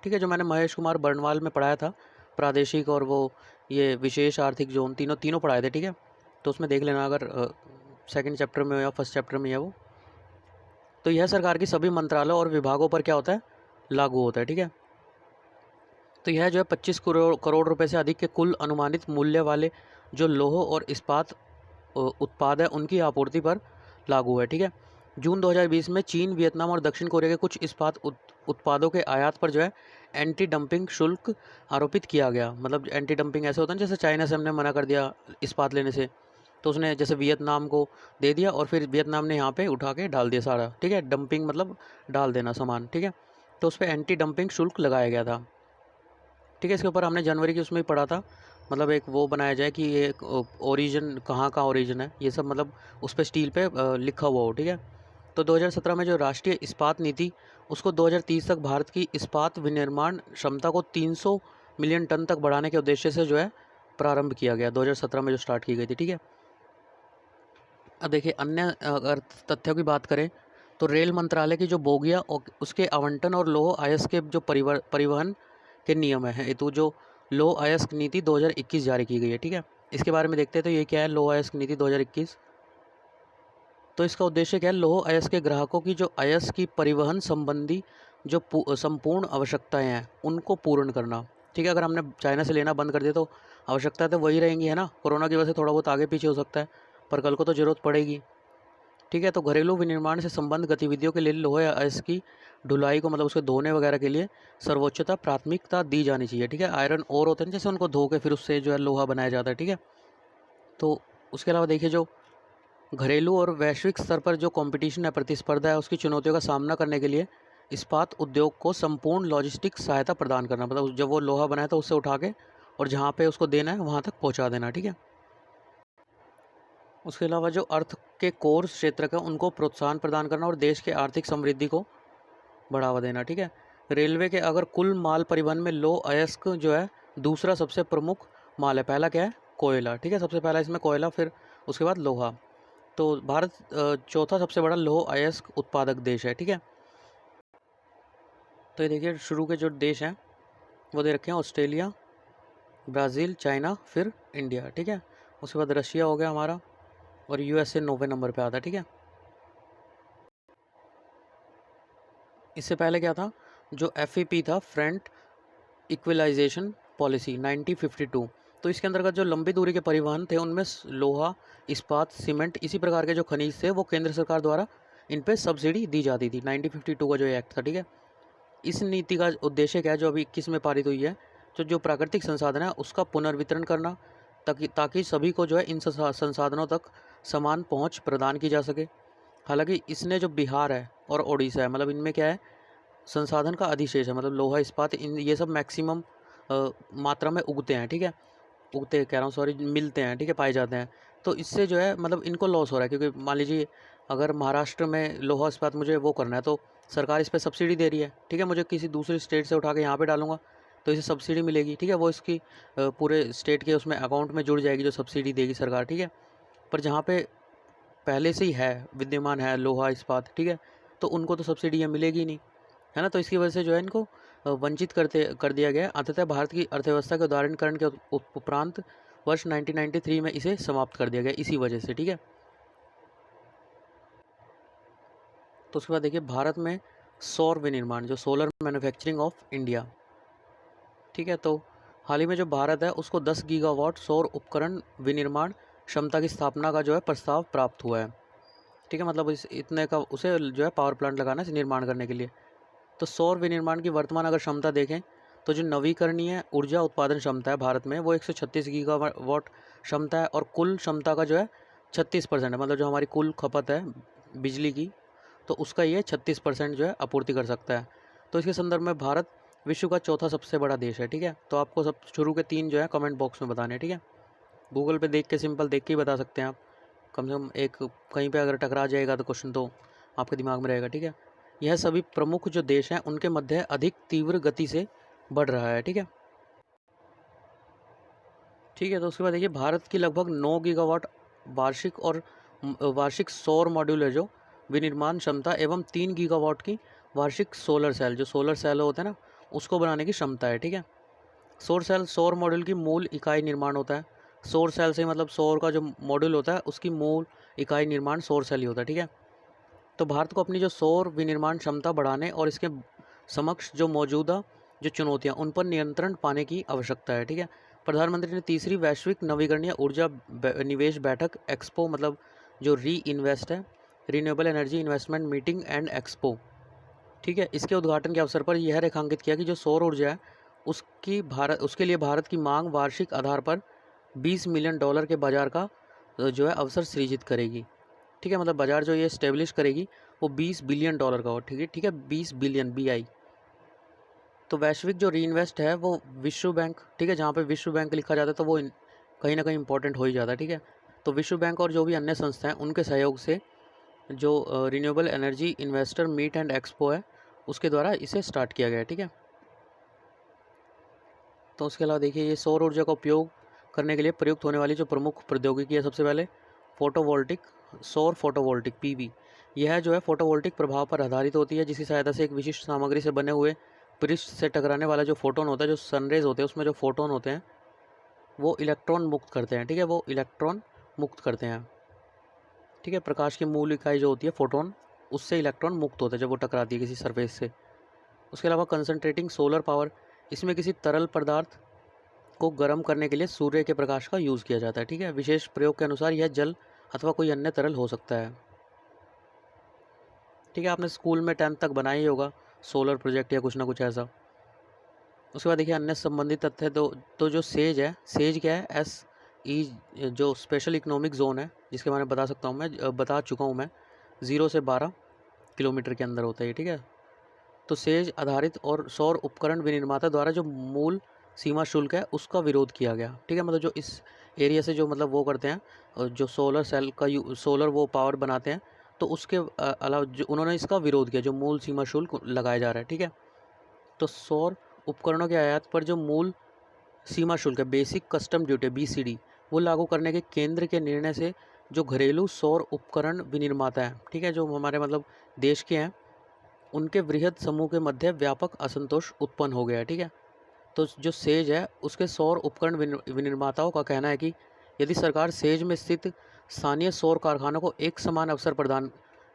ठीक है, जो मैंने महेश कुमार बर्नवाल में पढ़ाया था, प्रादेशिक और वो ये विशेष आर्थिक जोन, तीनों तीनों पढ़ाए थे। ठीक है, तो उसमें देख लेना अगर सेकंड चैप्टर में या फर्स्ट चैप्टर में है वो। तो यह सरकार की सभी मंत्रालयों और विभागों पर क्या होता है लागू होता है। ठीक है, तो यह जो है 25 करोड़ रुपए से अधिक के कुल अनुमानित मूल्य वाले जो लौह और इस्पात उत्पाद है उनकी आपूर्ति पर लागू है। ठीक है, जून 2020 में चीन, वियतनाम और दक्षिण कोरिया के कुछ इस्पात उत्पादों के आयात पर जो है एंटी डंपिंग शुल्क आरोपित किया गया। मतलब एंटी डंपिंग ऐसे होता है जैसे चाइना से हमने मना कर दिया इस्पात लेने से, तो उसने जैसे वियतनाम को दे दिया और फिर वियतनाम ने यहाँ पे उठा के डाल दिया सारा। ठीक है, डंपिंग मतलब डाल देना सामान। ठीक है, तो उस पर एंटी डंपिंग शुल्क लगाया गया था। ठीक है, इसके ऊपर हमने जनवरी की उसमें ही पढ़ा था, मतलब एक वो बनाया जाए कि ये ओरिजिन कहाँ का ओरिजिन है, ये सब मतलब उस पर स्टील पे लिखा हुआ हो। ठीक है, तो 2017 में जो राष्ट्रीय इस्पात नीति उसको 2030 तक भारत की इस्पात विनिर्माण क्षमता को 300 मिलियन टन तक बढ़ाने के उद्देश्य से जो है प्रारंभ किया गया, 2017 में जो स्टार्ट की गई थी। ठीक है, अब देखिए अन्य अगर तथ्यों की बात करें तो रेल मंत्रालय की जो बोगियाँ और उसके आवंटन और लौह अयस्क के जो परिवहन के नियम है हेतु जो लौह अयस्क नीति 2021 जारी की गई है। ठीक है, इसके बारे में देखते हैं। तो ये क्या है लौह अयस्क नीति 2021, तो इसका उद्देश्य क्या है लौह अयस्क के ग्राहकों की जो अयस्क की परिवहन संबंधी जो संपूर्ण आवश्यकताएं हैं उनको पूर्ण करना। ठीक है, अगर हमने चाइना से लेना बंद कर दिया तो आवश्यकता तो वही रहेंगी, है ना, कोरोना की वजह से थोड़ा बहुत आगे पीछे हो सकता है पर कल को तो ज़रूरत पड़ेगी। ठीक है, तो घरेलू विनिर्माण से संबंध गतिविधियों के लिए लोहे या अयस्क की ढुलाई को मतलब उसके धोने वगैरह के लिए सर्वोच्चता प्राथमिकता दी जानी चाहिए। ठीक है, आयरन और होते हैं जैसे उनको धो के फिर उससे जो है लोहा बनाया जाता है। ठीक है, तो उसके अलावा देखिए जो घरेलू और वैश्विक स्तर पर जो कंपटीशन है प्रतिस्पर्धा है उसकी चुनौतियों का सामना करने के लिए इस्पात उद्योग को संपूर्ण लॉजिस्टिक सहायता प्रदान करना, मतलब जब वो लोहा बनाया था उससे उठा के और जहाँ पे उसको देना है वहाँ तक पहुँचा देना। ठीक है, उसके अलावा जो अर्थ के कोर क्षेत्र का उनको प्रोत्साहन प्रदान करना और देश के आर्थिक समृद्धि को बढ़ावा देना। ठीक है, रेलवे के अगर कुल माल परिवहन में लौह अयस्क जो है दूसरा सबसे प्रमुख माल है, पहला क्या है कोयला। ठीक है, सबसे पहला इसमें कोयला, फिर उसके बाद लोहा। तो भारत चौथा सबसे बड़ा लौह अयस्क उत्पादक देश है। ठीक है, तो ये देखिए शुरू के जो देश हैं वो दे रखे हैं ऑस्ट्रेलिया, ब्राज़ील, चाइना, फिर इंडिया, ठीक है। उसके बाद रशिया हो गया हमारा, और यूएसए 9वें नंबर पे आता है, ठीक है। इससे पहले क्या था, जो एफईपी था, फ्रंट इक्विलाइजेशन पॉलिसी 1952, तो इसके अंतर्गत जो लंबी दूरी के परिवहन थे उनमें लोहा, इस्पात, सीमेंट, इसी प्रकार के जो खनिज थे वो केंद्र सरकार द्वारा इन पे सब्सिडी दी जाती थी। 1952 का जो एक्ट था, ठीक है। इस नीति का उद्देश्य क्या है, जो अभी 21 में पारित हुई है, तो जो प्राकृतिक संसाधन है उसका पुनर्वितरण करना, ताकि सभी को जो है इन संसाधनों तक समान पहुंच प्रदान की जा सके। हालांकि इसने जो बिहार है और ओडिशा है, मतलब इनमें क्या है, संसाधन का अधिशेष है, मतलब लोहा, इस्पात, इन ये सब मैक्सिमम मात्रा में उगते हैं, ठीक है। उगते कह रहा हूँ, सॉरी, मिलते हैं, ठीक है, पाए जाते हैं। तो इससे जो है मतलब इनको लॉस हो रहा है, क्योंकि मान लीजिए अगर महाराष्ट्र में लोहा इस्पात मुझे वो करना है, तो सरकार इस पर सब्सिडी दे रही है, ठीक है। मुझे किसी दूसरी स्टेट से उठा के यहाँ पे डालूंगा तो इसे सब्सिडी मिलेगी, ठीक है। वो इसकी पूरे स्टेट के उसमें अकाउंट में जुड़ जाएगी जो सब्सिडी देगी सरकार, ठीक है। पर जहाँ पे पहले से ही है, विद्यमान है लोहा इस्पात, ठीक है, तो उनको तो सब्सिडी ये मिलेगी नहीं, है ना। तो इसकी वजह से जो है इनको वंचित कर दिया गया। अंततः भारत की अर्थव्यवस्था के उदारीकरण के उपरांत वर्ष 1993 में इसे समाप्त कर दिया गया, इसी वजह से, ठीक है। तो उसके बाद देखिए भारत में सौर विनिर्माण, जो सोलर मैन्युफैक्चरिंग ऑफ इंडिया, ठीक है। तो हाल ही में जो भारत है उसको 10 गीगावाट सौर उपकरण विनिर्माण क्षमता की स्थापना का जो है प्रस्ताव प्राप्त हुआ है, ठीक है। मतलब इस इतने का उसे जो है पावर प्लांट लगाना है निर्माण करने के लिए। तो सौर विनिर्माण की वर्तमान अगर क्षमता देखें, तो जो नवीकरणीय ऊर्जा उत्पादन क्षमता है भारत में वो 136 गीगावाट क्षमता है, और कुल क्षमता का जो है 36% है। मतलब जो हमारी कुल खपत है बिजली की, तो उसका ये 36% जो है आपूर्ति कर सकता है। तो इसके संदर्भ में भारत विश्व का चौथा सबसे बड़ा देश है, ठीक है। तो आपको सब शुरू के 3 जो है कमेंट बॉक्स में बताने, ठीक है। गूगल पे देख के, सिंपल देख के ही बता सकते हैं आप, कम से कम एक कहीं पे अगर टकरा जाएगा तो क्वेश्चन तो आपके दिमाग में रहेगा, ठीक है। यह सभी प्रमुख जो देश हैं उनके मध्य अधिक तीव्र गति से बढ़ रहा है, ठीक है। ठीक है, तो उसके बाद देखिए भारत की लगभग 9 गीगावाट वार्षिक और वार्षिक सौर मॉड्यूल है जो विनिर्माण क्षमता, एवं 3 गीगावाट की वार्षिक सोलर सेल, जो सोलर सेल होता है ना, उसको बनाने की क्षमता है, ठीक है। सौर सेल सौर मॉड्यूल की मूल इकाई निर्माण होता है। सौर सेल से मतलब सौर का जो मॉड्यूल होता है उसकी मूल इकाई निर्माण सौर सेल ही होता है, ठीक है। तो भारत को अपनी जो सौर विनिर्माण क्षमता बढ़ाने और इसके समक्ष जो मौजूदा जो चुनौतियां उन पर नियंत्रण पाने की आवश्यकता है, ठीक है। प्रधानमंत्री ने तीसरी वैश्विक नवीकरणीय ऊर्जा निवेश बैठक एक्सपो, मतलब जो री इन्वेस्ट है, renewable energy investment meeting and expo, ठीक है, इसके उद्घाटन के अवसर पर यह रेखांकित किया कि जो सौर ऊर्जा है उसके लिए भारत की मांग वार्षिक आधार पर $20 मिलियन के बाजार का जो है अवसर सृजित करेगी, ठीक है। मतलब बाजार जो ये स्टेब्लिश करेगी वो $20 बिलियन का हो, ठीक है, ठीक है, 20 बिलियन BI। तो वैश्विक जो री इन्वेस्ट है वो विश्व बैंक, ठीक है, जहाँ पे विश्व बैंक लिखा जाता है तो वो कहीं ना कहीं इंपॉर्टेंट हो ही जाता है, ठीक है। तो विश्व बैंक और जो भी अन्य संस्थाएं उनके सहयोग से जो renewable energy investor meet and expo है उसके द्वारा इसे स्टार्ट किया गया है, ठीक है। तो उसके अलावा देखिए ये सौर ऊर्जा का उपयोग करने के लिए प्रयुक्त होने वाली जो प्रमुख प्रौद्योगिकी है, सबसे पहले फोटोवोल्टिक, सौर फोटोवोल्टिक PV। यह जो है फोटोवोल्टिक प्रभाव पर आधारित होती है, जिसकी सहायता से एक विशिष्ट सामग्री से बने हुए पृष्ठ से टकराने वाला जो फोटोन होता है, जो सनरेज होते हैं उसमें जो फोटोन होते हैं वो इलेक्ट्रॉन मुक्त करते हैं, ठीक है, वो इलेक्ट्रॉन मुक्त करते हैं, ठीक है। प्रकाश की मूल इकाई जो होती है फोटोन, उससे इलेक्ट्रॉन मुक्त होता है जब वो टकराती है किसी सरफेस से। उसके अलावा कंसनट्रेटिंग सोलर पावर, इसमें किसी तरल पदार्थ को गर्म करने के लिए सूर्य के प्रकाश का यूज़ किया जाता है, ठीक है। विशेष प्रयोग के अनुसार यह जल अथवा कोई अन्य तरल हो सकता है, ठीक है। आपने स्कूल में 10th तक बनाया ही होगा सोलर प्रोजेक्ट या कुछ ना कुछ ऐसा। उसके बाद देखिए अन्य संबंधित तथ्य, तो जो सेज है, सेज क्या है, SE जो स्पेशल इकोनॉमिक जोन है, जिसके बारे में बता सकता हूँ मैं, बता चुका हूँ मैं, 0 से 12 किलोमीटर के अंदर होता है, ठीक है। तो सेज आधारित और सौर उपकरण विनिर्माता द्वारा जो मूल सीमा शुल्क है उसका विरोध किया गया, ठीक है। मतलब जो इस एरिया से जो मतलब वो करते हैं, जो सोलर सेल का सोलर वो पावर बनाते हैं, तो उसके अलावा जो उन्होंने इसका विरोध किया, जो मूल सीमा शुल्क लगाया जा रहा है, ठीक है। तो सौर उपकरणों के आयात पर जो मूल सीमा शुल्क है, बेसिक कस्टम ड्यूटी BCD, वो लागू करने के केंद्र के निर्णय से जो घरेलू सौर उपकरण विनिर्माता है, ठीक है, जो हमारे मतलब देश के हैं, उनके वृहद समूह के मध्य व्यापक असंतोष उत्पन्न हो गया है, ठीक है। तो जो सेज है उसके सौर उपकरण विनिर्माताओं का कहना है कि यदि सरकार सेज में स्थित स्थानीय सौर कारखानों को एक समान अवसर प्रदान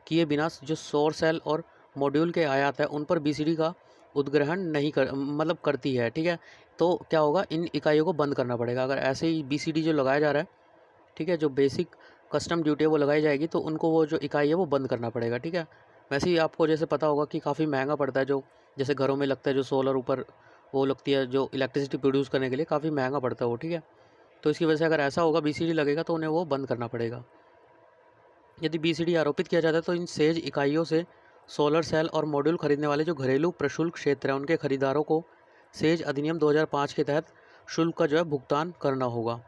किए बिना जो सौर सेल और मॉड्यूल के आयात है उन पर बीसीडी का उद्ग्रहण नहीं करती है, ठीक है, तो क्या होगा, इन इकाइयों को बंद करना पड़ेगा। अगर ऐसे ही बीसीडी जो लगाया जा रहा है, ठीक है, जो बेसिक कस्टम ड्यूटी है वो लगाई जाएगी तो उनको वो जो इकाई है वो बंद करना पड़ेगा, ठीक है। वैसे ही आपको जैसे पता होगा कि काफ़ी महंगा पड़ता है, जो जैसे घरों में लगता है जो सोलर ऊपर वो लगती है जो इलेक्ट्रिसिटी प्रोड्यूस करने के लिए, काफ़ी महंगा पड़ता है वो, ठीक है। तो इसकी वजह से अगर ऐसा होगा बीसीडी लगेगा तो उन्हें वो बंद करना पड़ेगा। यदि बीसीडी आरोपित किया जाता है तो इन सेज इकाइयों से सोलर सेल और मॉड्यूल खरीदने वाले जो घरेलू प्रशुल्क क्षेत्र है उनके खरीदारों को सेज अधिनियम 2005 के तहत शुल्क का जो है भुगतान करना होगा,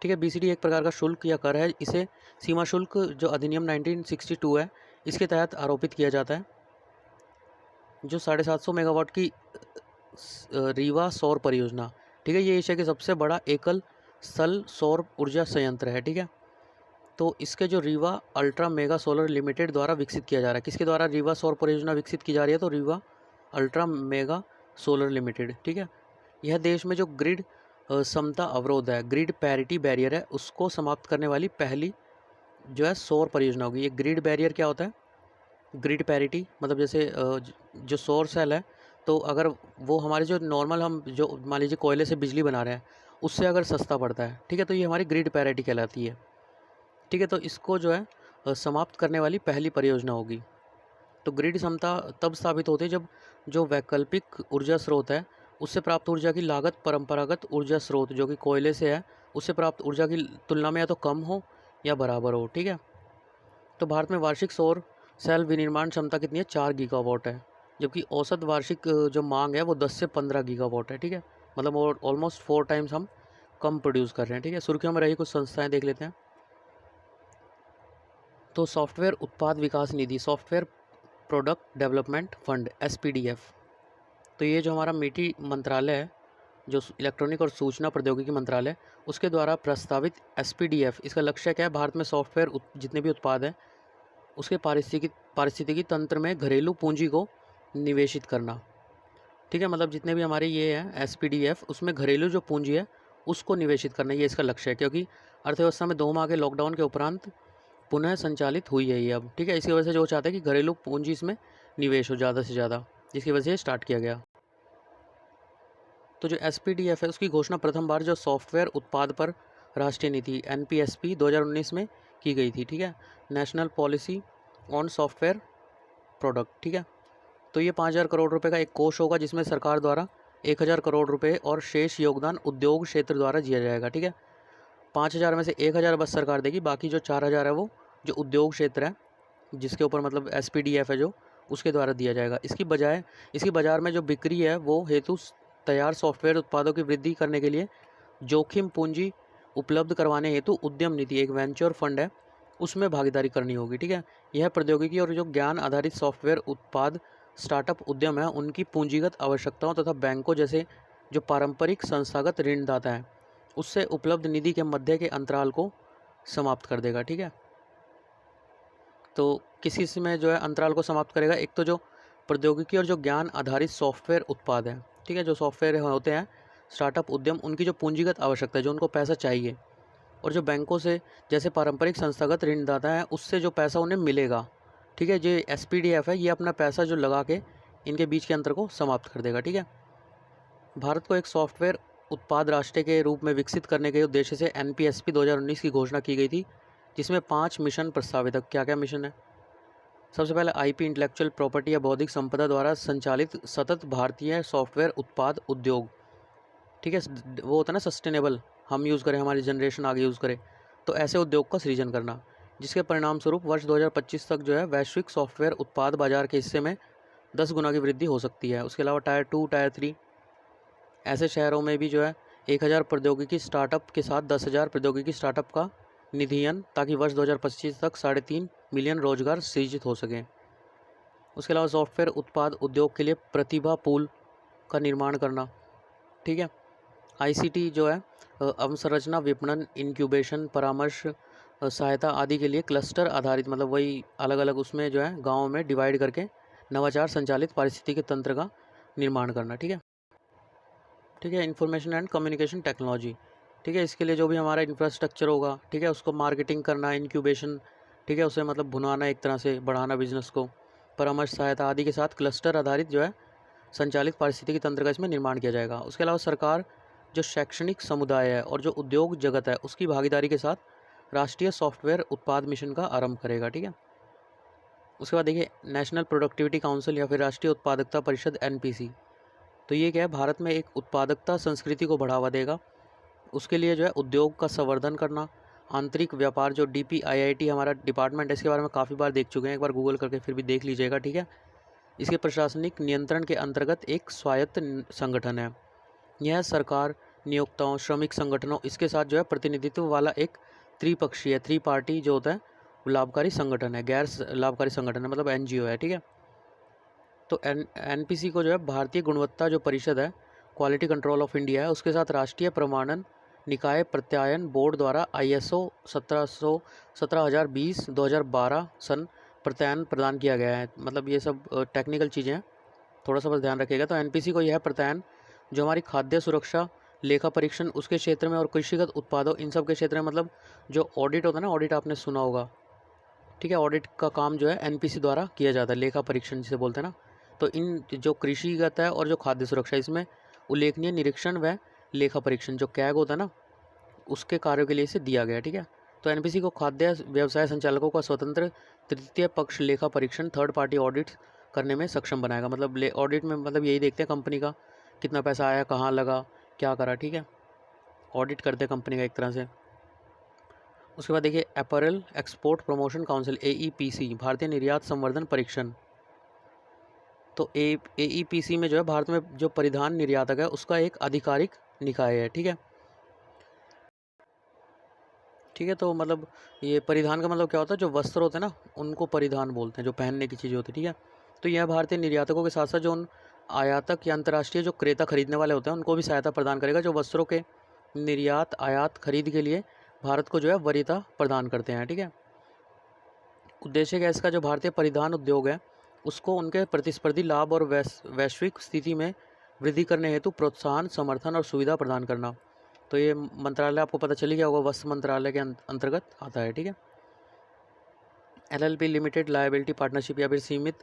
ठीक है। बीसीडी एक प्रकार का शुल्क या कर है। इसे सीमा शुल्क जो अधिनियम 1962 है इसके तहत आरोपित किया जाता है। जो 750 मेगावाट की रीवा सौर परियोजना, ठीक है, ये एशिया के सबसे बड़ा एकल स्थल सौर ऊर्जा संयंत्र है, ठीक है। तो इसके जो Rewa ultra mega solar limited द्वारा विकसित किया जा रहा है। किसके द्वारा रीवा सौर परियोजना विकसित की जा रही है? तो Rewa ultra mega solar limited, ठीक है। यह देश में जो ग्रिड समता अवरोध है, ग्रिड पैरिटी बैरियर है, उसको समाप्त करने वाली पहली जो है सौर परियोजना होगी। ये ग्रिड बैरियर क्या होता है? ग्रिड पैरिटी मतलब जैसे जो सौर सेल है, तो अगर वो हमारे जो नॉर्मल हम जो मान लीजिए कोयले से बिजली बना रहे हैं उससे अगर सस्ता पड़ता है, ठीक है, तो ये हमारी ग्रिड पैरिटी कहलाती है, ठीक है। तो इसको जो है समाप्त करने वाली पहली परियोजना होगी। तो ग्रिड समता तब स्थापित होती है जब जो वैकल्पिक ऊर्जा स्रोत है उससे प्राप्त ऊर्जा की लागत परंपरागत ऊर्जा स्रोत जो कि कोयले से है उससे प्राप्त ऊर्जा की तुलना में या तो कम हो या बराबर हो, ठीक है। तो भारत में वार्षिक सौर सेल विनिर्माण क्षमता कितनी है? 4 गीगावाट है, जबकि औसत वार्षिक जो मांग है वो 10 से 15 गीगावाट है, ठीक है। मतलब ऑलमोस्ट 4 टाइम्स हम कम प्रोड्यूस कर रहे हैं, ठीक है। सुर्खियों में रही कुछ संस्थाएं देख लेते हैं। तो सॉफ्टवेयर उत्पाद विकास निधि, software product development fund, SPDF. तो ये जो हमारा मिटी मंत्रालय है, जो इलेक्ट्रॉनिक और सूचना प्रौद्योगिकी मंत्रालय, उसके द्वारा प्रस्तावित एसपीडीएफ, इसका लक्ष्य क्या है? भारत में सॉफ्टवेयर जितने भी उत्पाद हैं उसके पारिस्थितिकी तंत्र में घरेलू पूंजी को निवेशित करना, ठीक है। मतलब जितने भी हमारे ये हैं एसपीडीएफ, उसमें घरेलू जो पूंजी है उसको निवेशित करना, ये इसका लक्ष्य है। क्योंकि अर्थव्यवस्था में 2 माह के लॉकडाउन के उपरांत पुनः संचालित हुई है ये अब, ठीक है। इसकी वजह से जो चाहते हैं कि घरेलू पूंजी इसमें निवेश हो ज़्यादा से ज़्यादा, जिसकी वजह से स्टार्ट किया गया। तो जो एसपीडीएफ है उसकी घोषणा प्रथम बार जो सॉफ्टवेयर उत्पाद पर राष्ट्रीय नीति एनपीएसपी 2019 में की गई थी, ठीक है, national policy on software product, ठीक है। तो ये 5,000 करोड़ रुपए का एक कोष होगा जिसमें सरकार द्वारा 1,000 करोड़ रुपए और शेष योगदान उद्योग क्षेत्र द्वारा दिया जाएगा, ठीक है। 5,000 में से 1,000 बस सरकार देगी, बाकी जो 4,000 है वो जो उद्योग क्षेत्र है जिसके ऊपर मतलब एसपीडीएफ है जो उसके द्वारा दिया जाएगा। इसकी बजाय इसकी बाज़ार में जो बिक्री है वो हेतु तैयार सॉफ्टवेयर उत्पादों की वृद्धि करने के लिए जोखिम पूंजी उपलब्ध करवाने हेतु उद्यम नीति एक वेंचर फंड है उसमें भागीदारी करनी होगी, ठीक है। यह प्रौद्योगिकी और जो ज्ञान आधारित सॉफ्टवेयर उत्पाद स्टार्टअप उद्यम है उनकी पूंजीगत आवश्यकताओं तथा बैंकों जैसे जो पारंपरिक संस्थागत ऋणदाता हैं उससे उपलब्ध निधि के मध्य के अंतराल को समाप्त कर देगा, ठीक है। तो किसी में जो है अंतराल को समाप्त करेगा? एक तो जो प्रौद्योगिकी और जो ज्ञान आधारित सॉफ्टवेयर उत्पाद है, ठीक है, जो सॉफ्टवेयर होते हैं स्टार्टअप उद्यम उनकी जो पूंजीगत आवश्यकता है जो उनको पैसा चाहिए, और जो बैंकों से जैसे पारंपरिक संस्थागत ऋणदाता हैं उससे जो पैसा उन्हें मिलेगा, ठीक है। जो एसपीडीएफ है ये अपना पैसा जो लगा के इनके बीच के अंतर को समाप्त कर देगा, ठीक है। भारत को एक सॉफ्टवेयर उत्पाद राष्ट्र के रूप में विकसित करने के उद्देश्य से एनपीएसपी 2019 की घोषणा की गई थी जिसमें 5 मिशन प्रस्तावित है। क्या क्या मिशन है? सबसे पहले आईपी इंटेलेक्चुअल प्रॉपर्टी या बौद्धिक संपदा द्वारा संचालित सतत भारतीय सॉफ्टवेयर उत्पाद उद्योग, ठीक है, वो होता है ना सस्टेनेबल, हम यूज़ करें, हमारी जनरेशन आगे यूज़ करे, तो ऐसे उद्योग का सृजन करना जिसके परिणाम स्वरूप वर्ष 2025 तक जो है वैश्विक सॉफ्टवेयर उत्पाद बाजार के हिस्से में 10 गुना की वृद्धि हो सकती है। उसके अलावा टायर 2 टायर 3 ऐसे शहरों में भी जो है 1,000 प्रौद्योगिकी स्टार्टअप के साथ 10,000 प्रौद्योगिकी स्टार्टअप का निधियन ताकि वर्ष 2025 तक 3.5 मिलियन रोजगार सृजित हो सकें। उसके अलावा सॉफ्टवेयर उत्पाद उद्योग के लिए प्रतिभा पूल का निर्माण करना, ठीक है। आईसीटी जो है अवसंरचना विपणन इंक्यूबेशन परामर्श सहायता आदि के लिए क्लस्टर आधारित मतलब वही अलग अलग उसमें जो है गाँव में डिवाइड करके नवाचार संचालित पारिस्थितिकी तंत्र का निर्माण करना, ठीक है। ठीक है, इंफॉर्मेशन एंड कम्युनिकेशन टेक्नोलॉजी, ठीक है, इसके लिए जो भी हमारा इंफ्रास्ट्रक्चर होगा, ठीक है, उसको मार्केटिंग करना, इंक्यूबेशन, ठीक है, उसे मतलब भुनाना, एक तरह से बढ़ाना बिजनेस को, परामर्श सहायता आदि के साथ क्लस्टर आधारित जो है संचालित पारिस्थितिकी तंत्र का इसमें निर्माण किया जाएगा। उसके अलावा सरकार जो शैक्षणिक समुदाय है और जो उद्योग जगत है उसकी भागीदारी के साथ राष्ट्रीय सॉफ्टवेयर उत्पाद मिशन का आरंभ करेगा, ठीक है। उसके बाद देखिए नेशनल प्रोडक्टिविटी काउंसिल या फिर राष्ट्रीय उत्पादकता परिषद एनपीसी, तो ये क्या है, भारत में एक उत्पादकता संस्कृति को बढ़ावा देगा। उसके लिए जो है उद्योग का संवर्धन करना, आंतरिक व्यापार, जो डीपीआईआईटी हमारा डिपार्टमेंट है, इसके बारे में काफ़ी बार देख चुके हैं, एक बार गूगल करके फिर भी देख लीजिएगा, ठीक है। इसके प्रशासनिक नियंत्रण के अंतर्गत एक स्वायत्त संगठन है। यह सरकार, नियोक्ताओं, श्रमिक संगठनों, इसके साथ जो है प्रतिनिधित्व वाला एक त्रिपक्षीय, थ्री पार्टी जो होता है वो लाभकारी संगठन है, गैर लाभकारी संगठन है, मतलब एनजीओ है, ठीक है। तो एनपीसी को जो है भारतीय गुणवत्ता जो परिषद है, क्वालिटी कंट्रोल ऑफ इंडिया है, उसके साथ राष्ट्रीय प्रमाणन निकाय प्रत्यायन बोर्ड द्वारा ISO 1720/2012 सन प्रत्यायन प्रदान किया गया है। मतलब ये सब टेक्निकल चीज़ें हैं, थोड़ा सा बस ध्यान रखिएगा। तो एनपीसी को यह प्रत्यायन जो हमारी खाद्य सुरक्षा, लेखा परीक्षण उसके क्षेत्र में और कृषिगत उत्पादों इन सब के क्षेत्र में, मतलब जो ऑडिट होता है ना, ऑडिट आपने सुना होगा, ठीक है, ऑडिट का काम जो है एनपीसी द्वारा किया जाता है, लेखा परीक्षण जिसे बोलते हैं ना। तो इन जो कृषिगत है और जो खाद्य सुरक्षा, इसमें उल्लेखनीय निरीक्षण व लेखा परीक्षण जो कैग होता है ना, उसके कार्यों के लिए इसे दिया गया, ठीक है। तो एनपीसी को खाद्य व्यवसाय संचालकों का स्वतंत्र तृतीय पक्ष लेखा परीक्षण, थर्ड पार्टी ऑडिट करने में सक्षम बनाएगा। मतलब ऑडिट में मतलब यही देखते हैं कंपनी का कितना पैसा आया, कहाँ लगा, क्या करा, ठीक है, ऑडिट करते हैं कंपनी का एक तरह से। उसके बाद देखिए apparel export promotion council AEPC, भारतीय निर्यात संवर्धन परीक्षण। तो AEPC में जो है भारत में जो परिधान निर्यातक है उसका एक आधिकारिक निकाय है, ठीक है। ठीक है, तो मतलब ये परिधान का मतलब क्या होता है, जो वस्त्र होते हैं ना उनको परिधान बोलते हैं, जो पहनने की चीज़ें होती है, ठीक है। तो यह भारतीय निर्यातकों के साथ साथ जो उन आयातक या अंतर्राष्ट्रीय जो क्रेता खरीदने वाले होते हैं उनको भी सहायता प्रदान करेगा, जो वस्त्रों के निर्यात आयात खरीद के लिए भारत को जो है वरीयता प्रदान करते हैं, ठीक है। उद्देश्य क्या है इसका, जो भारतीय परिधान उद्योग है उसको उनके प्रतिस्पर्धी लाभ और वैश्विक स्थिति में वृद्धि करने हेतु प्रोत्साहन, समर्थन और सुविधा प्रदान करना। तो ये मंत्रालय आपको पता चली गया होगा, वस्त्र मंत्रालय के अंतर्गत आता है, ठीक है। LLP लिमिटेड लायबिलिटी पार्टनरशिप या फिर सीमित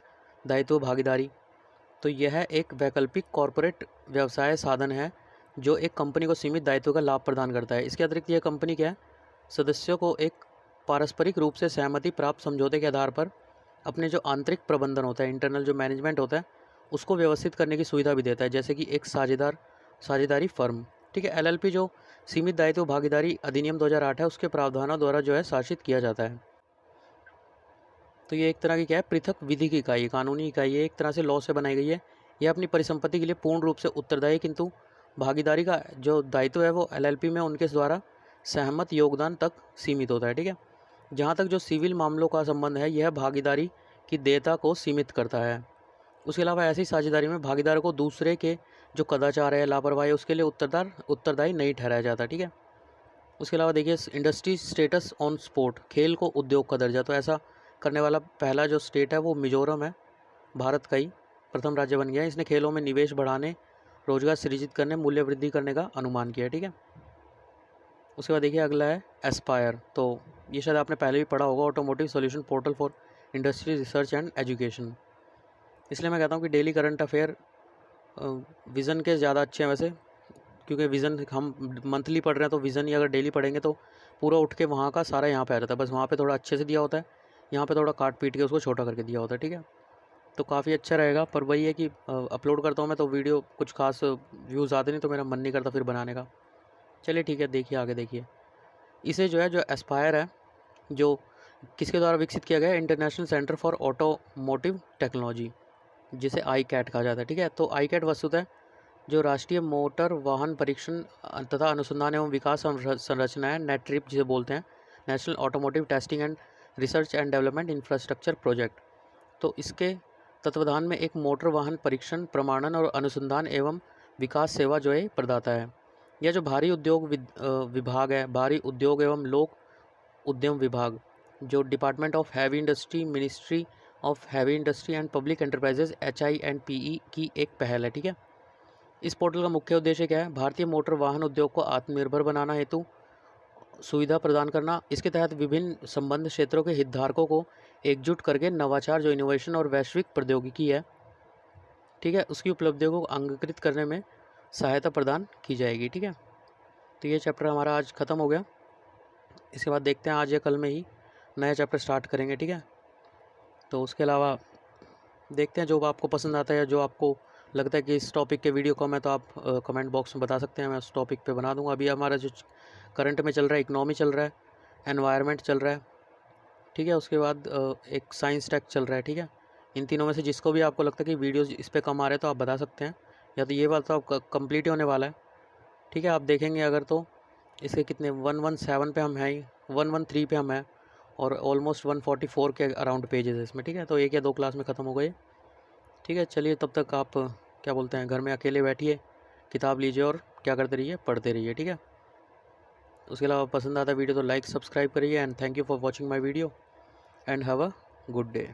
दायित्व भागीदारी, तो यह एक वैकल्पिक कॉरपोरेट व्यवसाय साधन है जो एक कंपनी को सीमित दायित्व का लाभ प्रदान करता है। इसके अतिरिक्त यह कंपनी क्या है, सदस्यों को एक पारस्परिक रूप से सहमति प्राप्त समझौते के आधार पर अपने जो आंतरिक प्रबंधन होता है, इंटरनल जो मैनेजमेंट होता है, उसको व्यवस्थित करने की सुविधा भी देता है, जैसे कि एक साझेदारी फर्म, ठीक है। LLP जो सीमित दायित्व भागीदारी अधिनियम 2008 है उसके प्रावधानों द्वारा जो है शासित किया जाता है। तो ये एक तरह की क्या है, पृथक विधि की इकाई, कानूनी इकाई है, एक तरह से लॉ से बनाई गई है। यह अपनी परिसंपत्ति के लिए पूर्ण रूप से उत्तरदायी, किंतु भागीदारी का जो दायित्व है वो LLP में उनके द्वारा सहमत योगदान तक सीमित होता है, ठीक है। जहाँ तक जो सिविल मामलों का संबंध है, यह भागीदारी की देयता को सीमित करता है। उसके अलावा ऐसी साझेदारी में भागीदार को दूसरे के जो कदाचार है, लापरवाही, उसके लिए उत्तरदायी नहीं ठहराया जाता, ठीक है। उसके अलावा देखिए इंडस्ट्री स्टेटस ऑन स्पोर्ट, खेल को उद्योग का दर्जा, तो ऐसा करने वाला पहला जो स्टेट है वो मिजोरम है, भारत का ही प्रथम राज्य बन गया है। इसने खेलों में निवेश बढ़ाने, रोजगार सृजित करने, मूल्य वृद्धि करने का अनुमान किया है, ठीक है। उसके बाद देखिए अगला है एस्पायर, तो ये शायद आपने पहले भी पढ़ा होगा, automotive solution portal for industry research and education. इसलिए मैं कहता हूँ कि डेली करंट अफेयर विज़न के ज़्यादा अच्छे हैं वैसे, क्योंकि विज़न हम मंथली पढ़ रहे हैं, तो विज़न ही अगर डेली पढ़ेंगे तो पूरा उठ के वहाँ का सारा यहाँ पे आ जाता है, बस वहाँ पे थोड़ा अच्छे से दिया होता है, यहाँ पे थोड़ा काट पीट के उसको छोटा करके दिया होता है, ठीक है। तो काफ़ी अच्छा रहेगा, पर वही है कि अपलोड करता हूँ मैं तो वीडियो कुछ खास व्यूज़ आते नहीं, तो मेरा मन नहीं करता फिर बनाने का। चलिए ठीक है, देखिए आगे देखिए। इसे जो है जो एस्पायर है, जो किसके द्वारा विकसित किया गया है, international centre for automotive technology, जिसे ICAT कहा जाता है, ठीक है। तो ICAT वस्तुतः जो राष्ट्रीय मोटर वाहन परीक्षण तथा अनुसंधान एवं विकास संरचना है, नेट्रिप जिसे बोलते हैं, national automotive testing and research and development infrastructure project. तो इसके तत्वाधान में एक मोटर वाहन परीक्षण, प्रमाणन और अनुसंधान एवं विकास सेवा जो है प्रदाता है। यह जो भारी उद्योग विभाग है, भारी उद्योग एवं लोक उद्यम विभाग, जो department of heavy industry, ministry of heavy industry and public enterprises HI&PE की एक पहल है, ठीक है। इस पोर्टल का मुख्य उद्देश्य क्या है? भारतीय मोटर वाहन उद्योग को आत्मनिर्भर बनाना हेतु सुविधा प्रदान करना। इसके तहत विभिन्न संबद्ध क्षेत्रों के हितधारकों को एकजुट करके नवाचार, जो इनोवेशन और वैश्विक प्रौद्योगिकी है, ठीक है, उसकी उपलब्धियों को अंगीकृत करने में सहायता प्रदान की जाएगी। ठीक है, तो ये चैप्टर हमारा आज ख़त्म हो गया। इसके बाद देखते हैं आज या कल में ही नया चैप्टर स्टार्ट करेंगे। ठीक है, तो उसके अलावा देखते हैं जो आपको पसंद आता है या जो आपको लगता है कि इस टॉपिक के वीडियो कम है तो आप कमेंट बॉक्स में बता सकते हैं, मैं उस टॉपिक पे बना दूंगा। अभी हमारा जो करंट में चल रहा है, इकोनॉमी चल रहा है, एनवायरनमेंट चल रहा है, ठीक है, उसके बाद एक साइंस टेक चल रहा है। ठीक है, इन तीनों में से जिसको भी आपको लगता है कि वीडियोज़ इस पर कम आ रहे हैं तो आप बता सकते हैं, या तो ये बात तो आप कंप्लीट ही होने वाला है। ठीक है, आप देखेंगे अगर तो इसके कितने 117 पे हम हैं ही, 113 पे हम हैं, और ऑलमोस्ट 144 के अराउंड पेजेस है इसमें। ठीक है, तो 1 या 2 क्लास में ख़त्म हो गए। ठीक है, चलिए तब तक आप क्या बोलते हैं, घर में अकेले बैठिए, किताब लीजिए और क्या करते रहिए, पढ़ते रहिए। ठीक है, उसके अलावा पसंद आता वीडियो तो लाइक सब्सक्राइब करिए। And thank you for watching my video and have a good day.